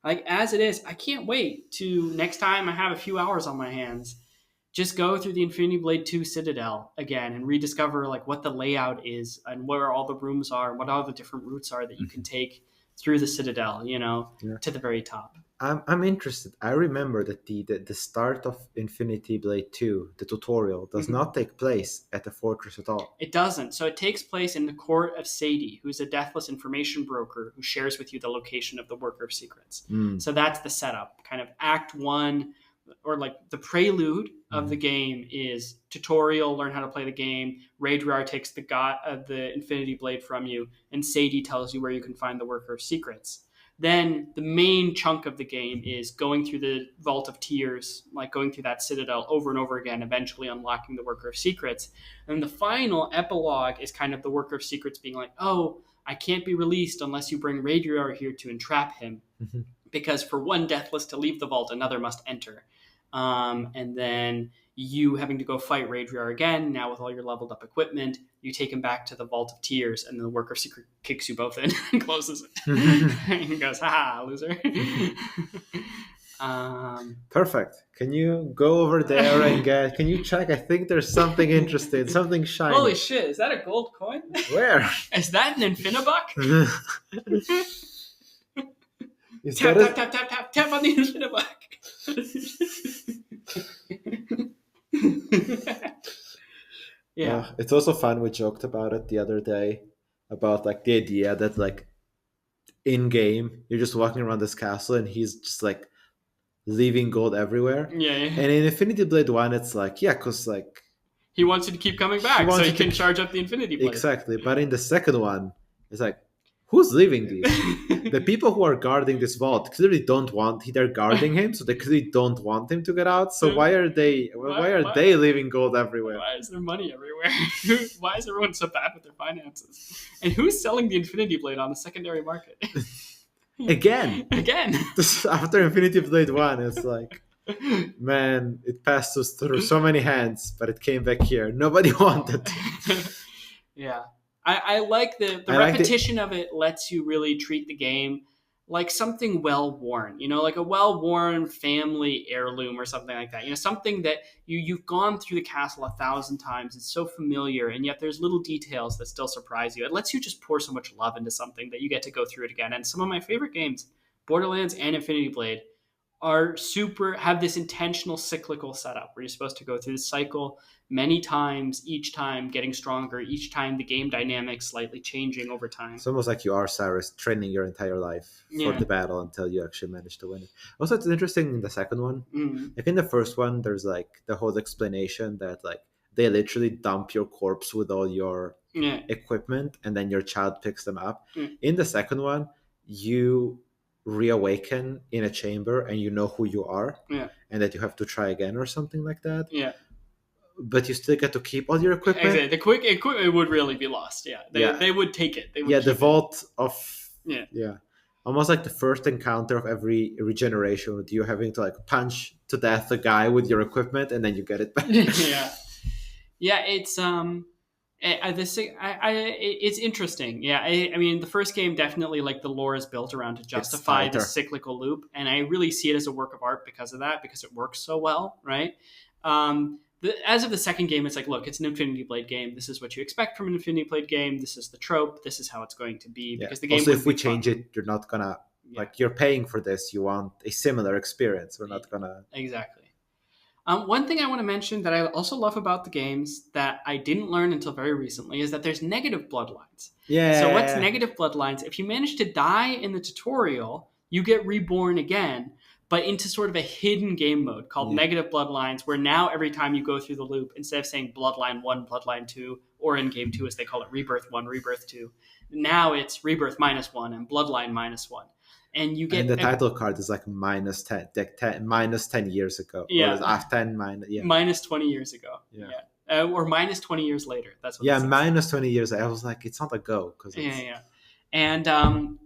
Like as it is, I can't wait to next time I have a few hours on my hands, just go through the Infinity Blade 2 Citadel again and rediscover like what the layout is and where all the rooms are and what all the different routes are that you can take through the Citadel, you know, to the very top. I'm interested. I remember that the start of Infinity Blade 2, the tutorial, does not take place at the fortress at all. It doesn't. So it takes place in the court of Sadie, who's a Deathless information broker who shares with you the location of the Worker of Secrets. So that's the setup. Kind of Act 1, or like the prelude of the game is tutorial, learn how to play the game. Raedrar takes the Infinity Blade from you, and Sadie tells you where you can find the Worker of Secrets. Then the main chunk of the game is going through the Vault of Tears, like going through that citadel over and over again, eventually unlocking the Worker of Secrets. And the final epilogue is kind of the Worker of Secrets being like, oh, I can't be released unless you bring Raedrar here to entrap him. Because for one Deathless to leave the vault, another must enter. And then you having to go fight Radriar again, now with all your leveled up equipment. You take him back to the Vault of Tears, and the Worker Secret kicks you both in and closes it. And he goes, haha, loser. Perfect. Can you go over there and can you check? I think there's something interesting, something shiny. Holy shit, is that a gold coin? Where? Is that an Infinibuck? Is Tap, that tap, tap, tap, tap, tap on the Infinibuck. Yeah. It's also fun. We joked about it the other day about like the idea that like in game you're just walking around this castle and he's just like leaving gold everywhere. Yeah. And in Infinity Blade 1, it's like, yeah, because like he wants you to keep coming back so he can charge up the Infinity Blade. Exactly. But in the second one, it's like, who's leaving these? The people who are guarding this vault clearly don't want. They're guarding him, so they clearly don't want him to get out. So why are they leaving gold everywhere? Why is there money everywhere? Why is everyone so bad with their finances? And who's selling the Infinity Blade on the secondary market? Again. After Infinity Blade 1, it's like, man, it passed us through so many hands, but it came back here. Nobody wanted it. Yeah. I like the repetition of it lets you really treat the game like something well-worn, like a well-worn family heirloom or something like that. Something that you've gone through the castle 1,000 times. It's so familiar, and yet there's little details that still surprise you. It lets you just pour so much love into something that you get to go through it again. And some of my favorite games, Borderlands and Infinity Blade, have this intentional cyclical setup where you're supposed to go through the cycle many times, each time getting stronger, each time the game dynamics slightly changing over time. It's almost like you are Cyrus training your entire life for the battle until you actually manage to win it. Also, it's interesting in the second one. Mm-hmm. Like in the first one, there's like the whole explanation that like they literally dump your corpse with all your equipment and then your child picks them up. In the second one, you reawaken in a chamber and you know who you are and that you have to try again or something like that. But you still get to keep all your equipment. Exactly. The quick equipment would really be lost. They would take it. The vault of almost like the first encounter of every regeneration with you having to like punch to death a guy with your equipment and then you get it back. It's it's interesting. I mean, the first game definitely, like, the lore is built around to justify the cyclical loop, and I really see it as a work of art because of that, because it works so well, right? As of the second game, it's like, look, it's an Infinity Blade game. This is what you expect from an Infinity Blade game. This is the trope. This is how it's going to be. Because the game. Also, if we change it, you're not gonna like, you're paying for this. You want a similar experience. We're not gonna exactly. One thing I want to mention that I also love about the games that I didn't learn until very recently is that there's negative bloodlines. So what's negative bloodlines? If you manage to die in the tutorial, you get reborn again, but into sort of a hidden game mode called negative bloodlines, where now every time you go through the loop, instead of saying bloodline 1, bloodline 2, or in game 2 as they call it, rebirth 1, rebirth 2, now it's rebirth -1 and bloodline -1. And you get, and the title card is like minus 10 years ago. Yeah. Or minus 20 years ago. Or minus 20 years later. That's what. Minus 20 years. I was like, it's not a go. And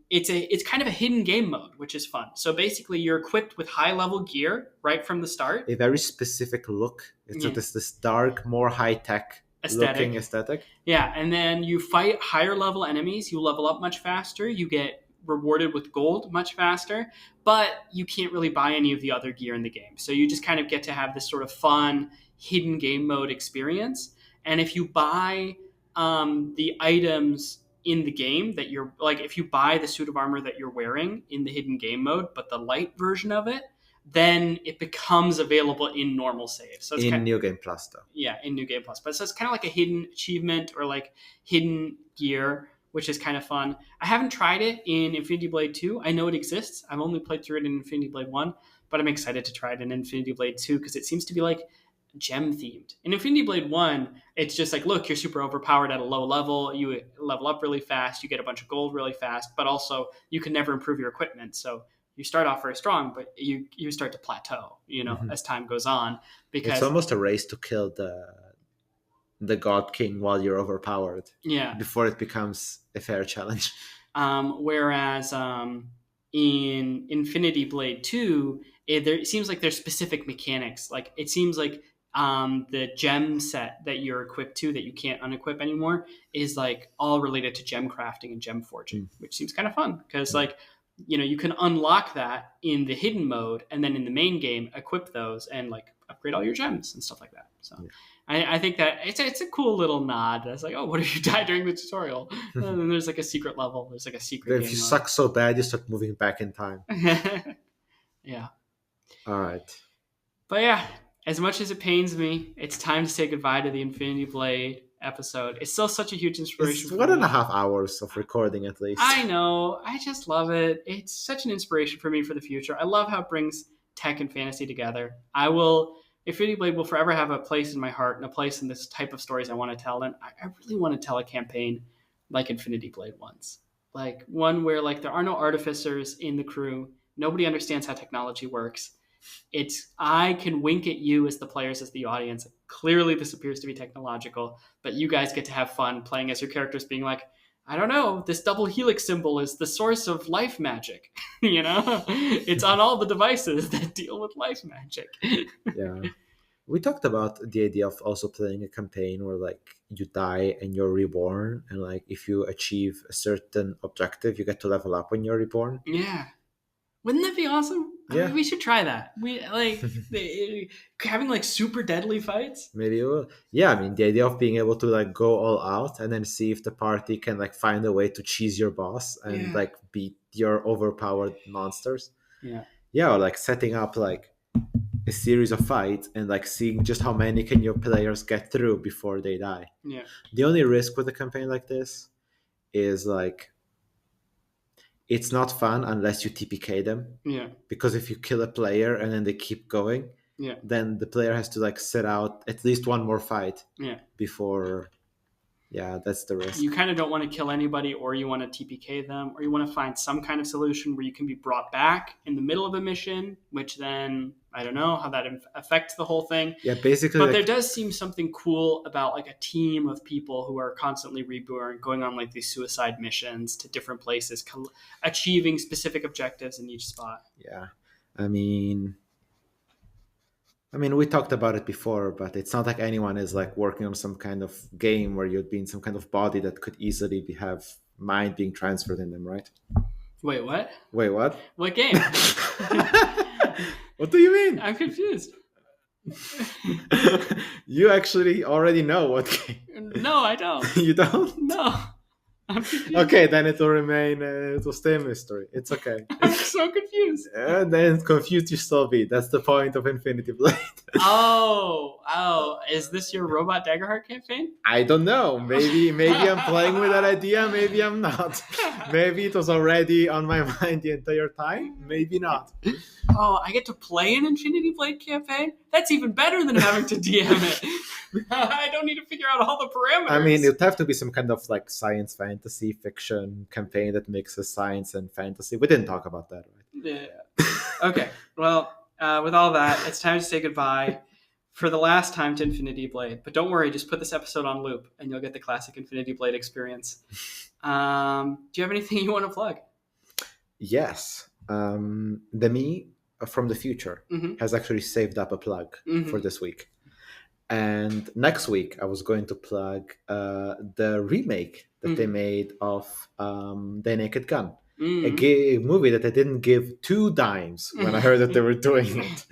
it's kind of a hidden game mode, which is fun. So basically, you're equipped with high level gear right from the start. A very specific look. It's this dark, more high tech looking aesthetic. Yeah, and then you fight higher level enemies. You level up much faster. You get rewarded with gold much faster, but you can't really buy any of the other gear in the game. So you just kind of get to have this sort of fun hidden game mode experience. And if you buy the items in the game that you're like, if you buy the suit of armor that you're wearing in the hidden game mode, but the light version of it, then it becomes available in normal save. So it's in New Game Plus, though. Yeah, in New Game Plus. But so it's kind of like a hidden achievement or like hidden gear, which is kind of fun. I haven't tried it in Infinity Blade 2. I know it exists. I've only played through it in Infinity Blade 1, but I'm excited to try it in Infinity Blade 2 because it seems to be like gem themed. In Infinity Blade 1, it's just like, look, you're super overpowered at a low level. You level up really fast. You get a bunch of gold really fast, but also you can never improve your equipment. So you start off very strong, but you start to plateau, as time goes on. Because it's almost a race to kill the God King while you're overpowered. Yeah. Before it becomes a fair challenge. Whereas in Infinity Blade 2, it seems like there's specific mechanics. Like, it seems like the gem set that you're equipped to that you can't unequip anymore is like all related to gem crafting and gem forging, which seems kind of fun because like you can unlock that in the hidden mode and then in the main game equip those and like upgrade all your gems and stuff like that. So I think that it's a cool little nod. It's like, oh, what if you die during the tutorial? And then there's like a secret level. There's like a secret If game you mode. suck so bad, you start moving back in time. Yeah. All right. But yeah, as much as it pains me, it's time to say goodbye to the Infinity Blade episode. It's still such a huge inspiration. It's for 1.5 hours of recording at least. I know. I just love it. It's such an inspiration for me for the future. I love how it brings tech and fantasy together. Infinity Blade will forever have a place in my heart and a place in this type of stories I want to tell. And I really want to tell a campaign like Infinity Blade once. Like one where like there are no artificers in the crew. Nobody understands how technology works. I can wink at you as the players, as the audience. Clearly this appears to be technological, but you guys get to have fun playing as your characters being like, I don't know, this double helix symbol is the source of life magic. It's on all the devices that deal with life magic. Yeah. We talked about the idea of also playing a campaign where like you die and you're reborn, and like if you achieve a certain objective, you get to level up when you're reborn. Yeah. Wouldn't that be awesome? Yeah. I mean, we should try that. We like having like super deadly fights. Maybe it will. Yeah, I mean the idea of being able to like go all out and then see if the party can like find a way to cheese your boss and like beat your overpowered monsters. Yeah. Yeah, or like setting up like a series of fights and like seeing just how many can your players get through before they die. Yeah. The only risk with a campaign like this is like it's not fun unless you TPK them. Yeah. Because if you kill a player and then they keep going, then the player has to like sit out at least one more fight before. Yeah, that's the risk. You kind of don't want to kill anybody, or you want to TPK them, or you want to find some kind of solution where you can be brought back in the middle of a mission, which then I don't know how that affects the whole thing. Yeah, basically. But there does seem something cool about like a team of people who are constantly reborn, going on like these suicide missions to different places, achieving specific objectives in each spot. Yeah, I mean, we talked about it before, but it's not like anyone is like working on some kind of game where you'd be in some kind of body that could easily have mind being transferred in them, right? Wait, what? Wait, what? What game? What do you mean? I'm confused. You actually already know what game. No, I don't. You don't? No. I'm confused. Okay, then it will remain, it will stay a mystery. It's okay. I'm so confused. Then confused you still be. That's the point of Infinity Blade. Oh, is this your Robot Daggerheart campaign? I don't know. Maybe I'm playing with that idea. Maybe I'm not. Maybe it was already on my mind the entire time. Maybe not. Oh, I get to play an Infinity Blade campaign? That's even better than having to DM it. I don't need to figure out all the parameters. I mean, it'd have to be some kind of like science fantasy fiction campaign that mixes science and fantasy. We didn't talk about that, right? Yeah. Okay. Well, with all that, it's time to say goodbye for the last time to Infinity Blade. But don't worry, just put this episode on loop and you'll get the classic Infinity Blade experience. Do you have anything you want to plug? Yes. The me from the future has actually saved up a plug for this week. And next week, I was going to plug the remake that they made of The Naked Gun. A movie that I didn't give 2 dimes when I heard that they were doing it.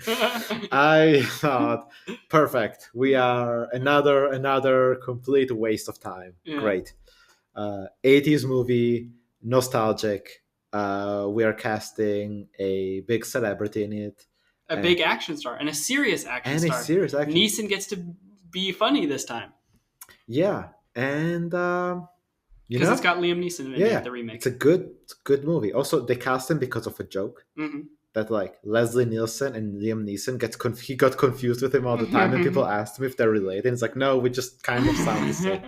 I thought, perfect. We are another complete waste of time. Yeah. Great. 80s movie, nostalgic. We are casting a big celebrity in it. A big action star and a serious action star. Neeson gets to be funny this time. Yeah, and because it's got Liam Neeson in it, the remake. It's a good movie. Also, they cast him because of a joke that like Leslie Nielsen and Liam Neeson he got confused with him all the time, and people asked him if they're related. And it's like, no, we just kind of sound the same.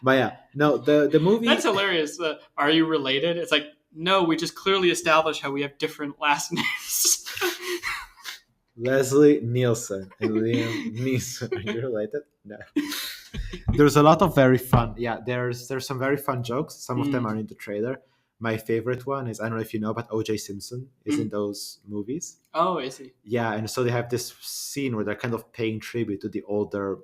But yeah, no, the movie. That's hilarious. Are you related? It's like, no, we just clearly established how we have different last names. Leslie Nielsen and Liam Neeson. Are you related? No. There's a lot of very fun. Yeah, there's some very fun jokes. Some of them are in the trailer. my favorite one is, I don't know if you know, but O.J. Simpson is in those movies. Oh, is he? Yeah, and so they have this scene where they're kind of paying tribute to the older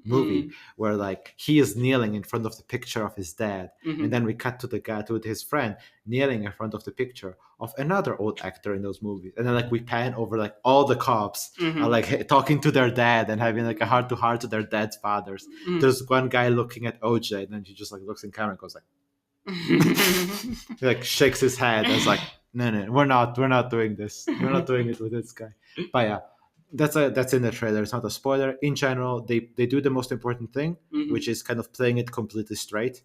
movie, where like he is kneeling in front of the picture of his dad, and then we cut to the guy, to his friend, kneeling in front of the picture of another old actor in those movies, and then like we pan over like all the cops are like talking to their dad and having like a heart to heart to their dad's fathers. There's one guy looking at OJ, and then he just like looks in camera and goes like he like shakes his head and is like, no, we're not doing this, we're not doing it with this guy. But yeah, that's in the trailer. It's not a spoiler. In general, they do the most important thing, which is kind of playing it completely straight.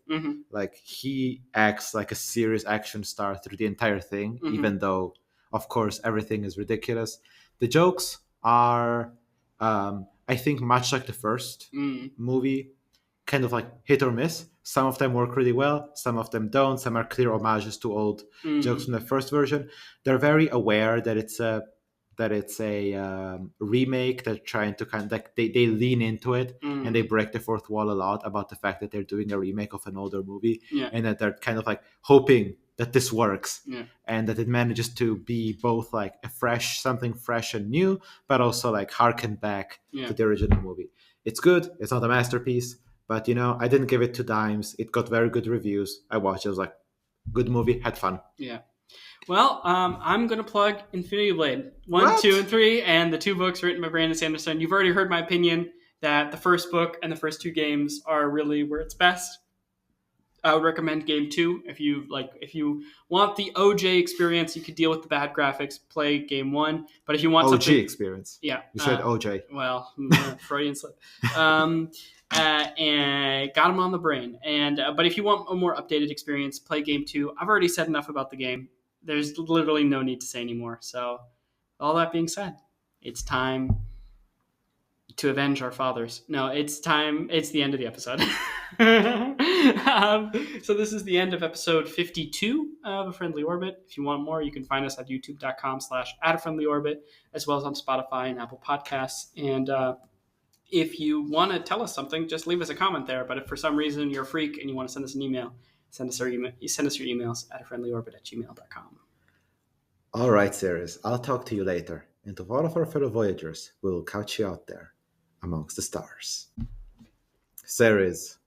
Like he acts like a serious action star through the entire thing, even though, of course, everything is ridiculous. The jokes are, I think, much like the first movie, kind of like hit or miss. Some of them work really well, some of them don't. Some are clear homages to old jokes from the first version. They're very aware that it's a remake. They're trying to kind of like they lean into it, and they break the fourth wall a lot about the fact that they're doing a remake of an older movie, and that they're kind of like hoping that this works, and that it manages to be both like something fresh and new, but also like harken back to the original movie. It's good. It's not a masterpiece, but I didn't give it 2 dimes. It got very good reviews. I watched it. I was like, good movie, had fun. Yeah. Well, I'm going to plug Infinity Blade 1, What? 2, and 3, and the 2 books written by Brandon Sanderson. You've already heard my opinion that the first book and the first 2 games are really where it's best. I would recommend Game 2. If you want the OJ experience, you could deal with the bad graphics, play Game 1. But if you want OG something... experience. Yeah. You said OJ. Well, Freudian slip. And got him on the brain. But if you want a more updated experience, play Game 2. I've already said enough about the game. There's literally no need to say anymore. So, all that being said, it's time to avenge our fathers. No, it's time. It's the end of the episode. So this is the end of episode 52 of A Friendly Orbit. If you want more, you can find us at youtube.com/@afriendlyorbit, as well as on Spotify and Apple Podcasts. And if you want to tell us something, just leave us a comment there. But if for some reason you're a freak and you want to send us an email, send us your emails at afriendlyorbit@gmail.com. All right, Ceres. I'll talk to you later. And to all of our fellow Voyagers, we will couch you out there amongst the stars. Ceres,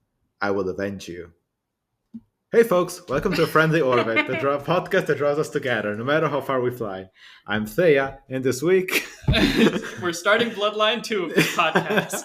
I will avenge you. Hey folks, welcome to A Friendly Orbit, the podcast that draws us together, no matter how far we fly. I'm Thea, and this week... We're starting Bloodline 2 of this podcast.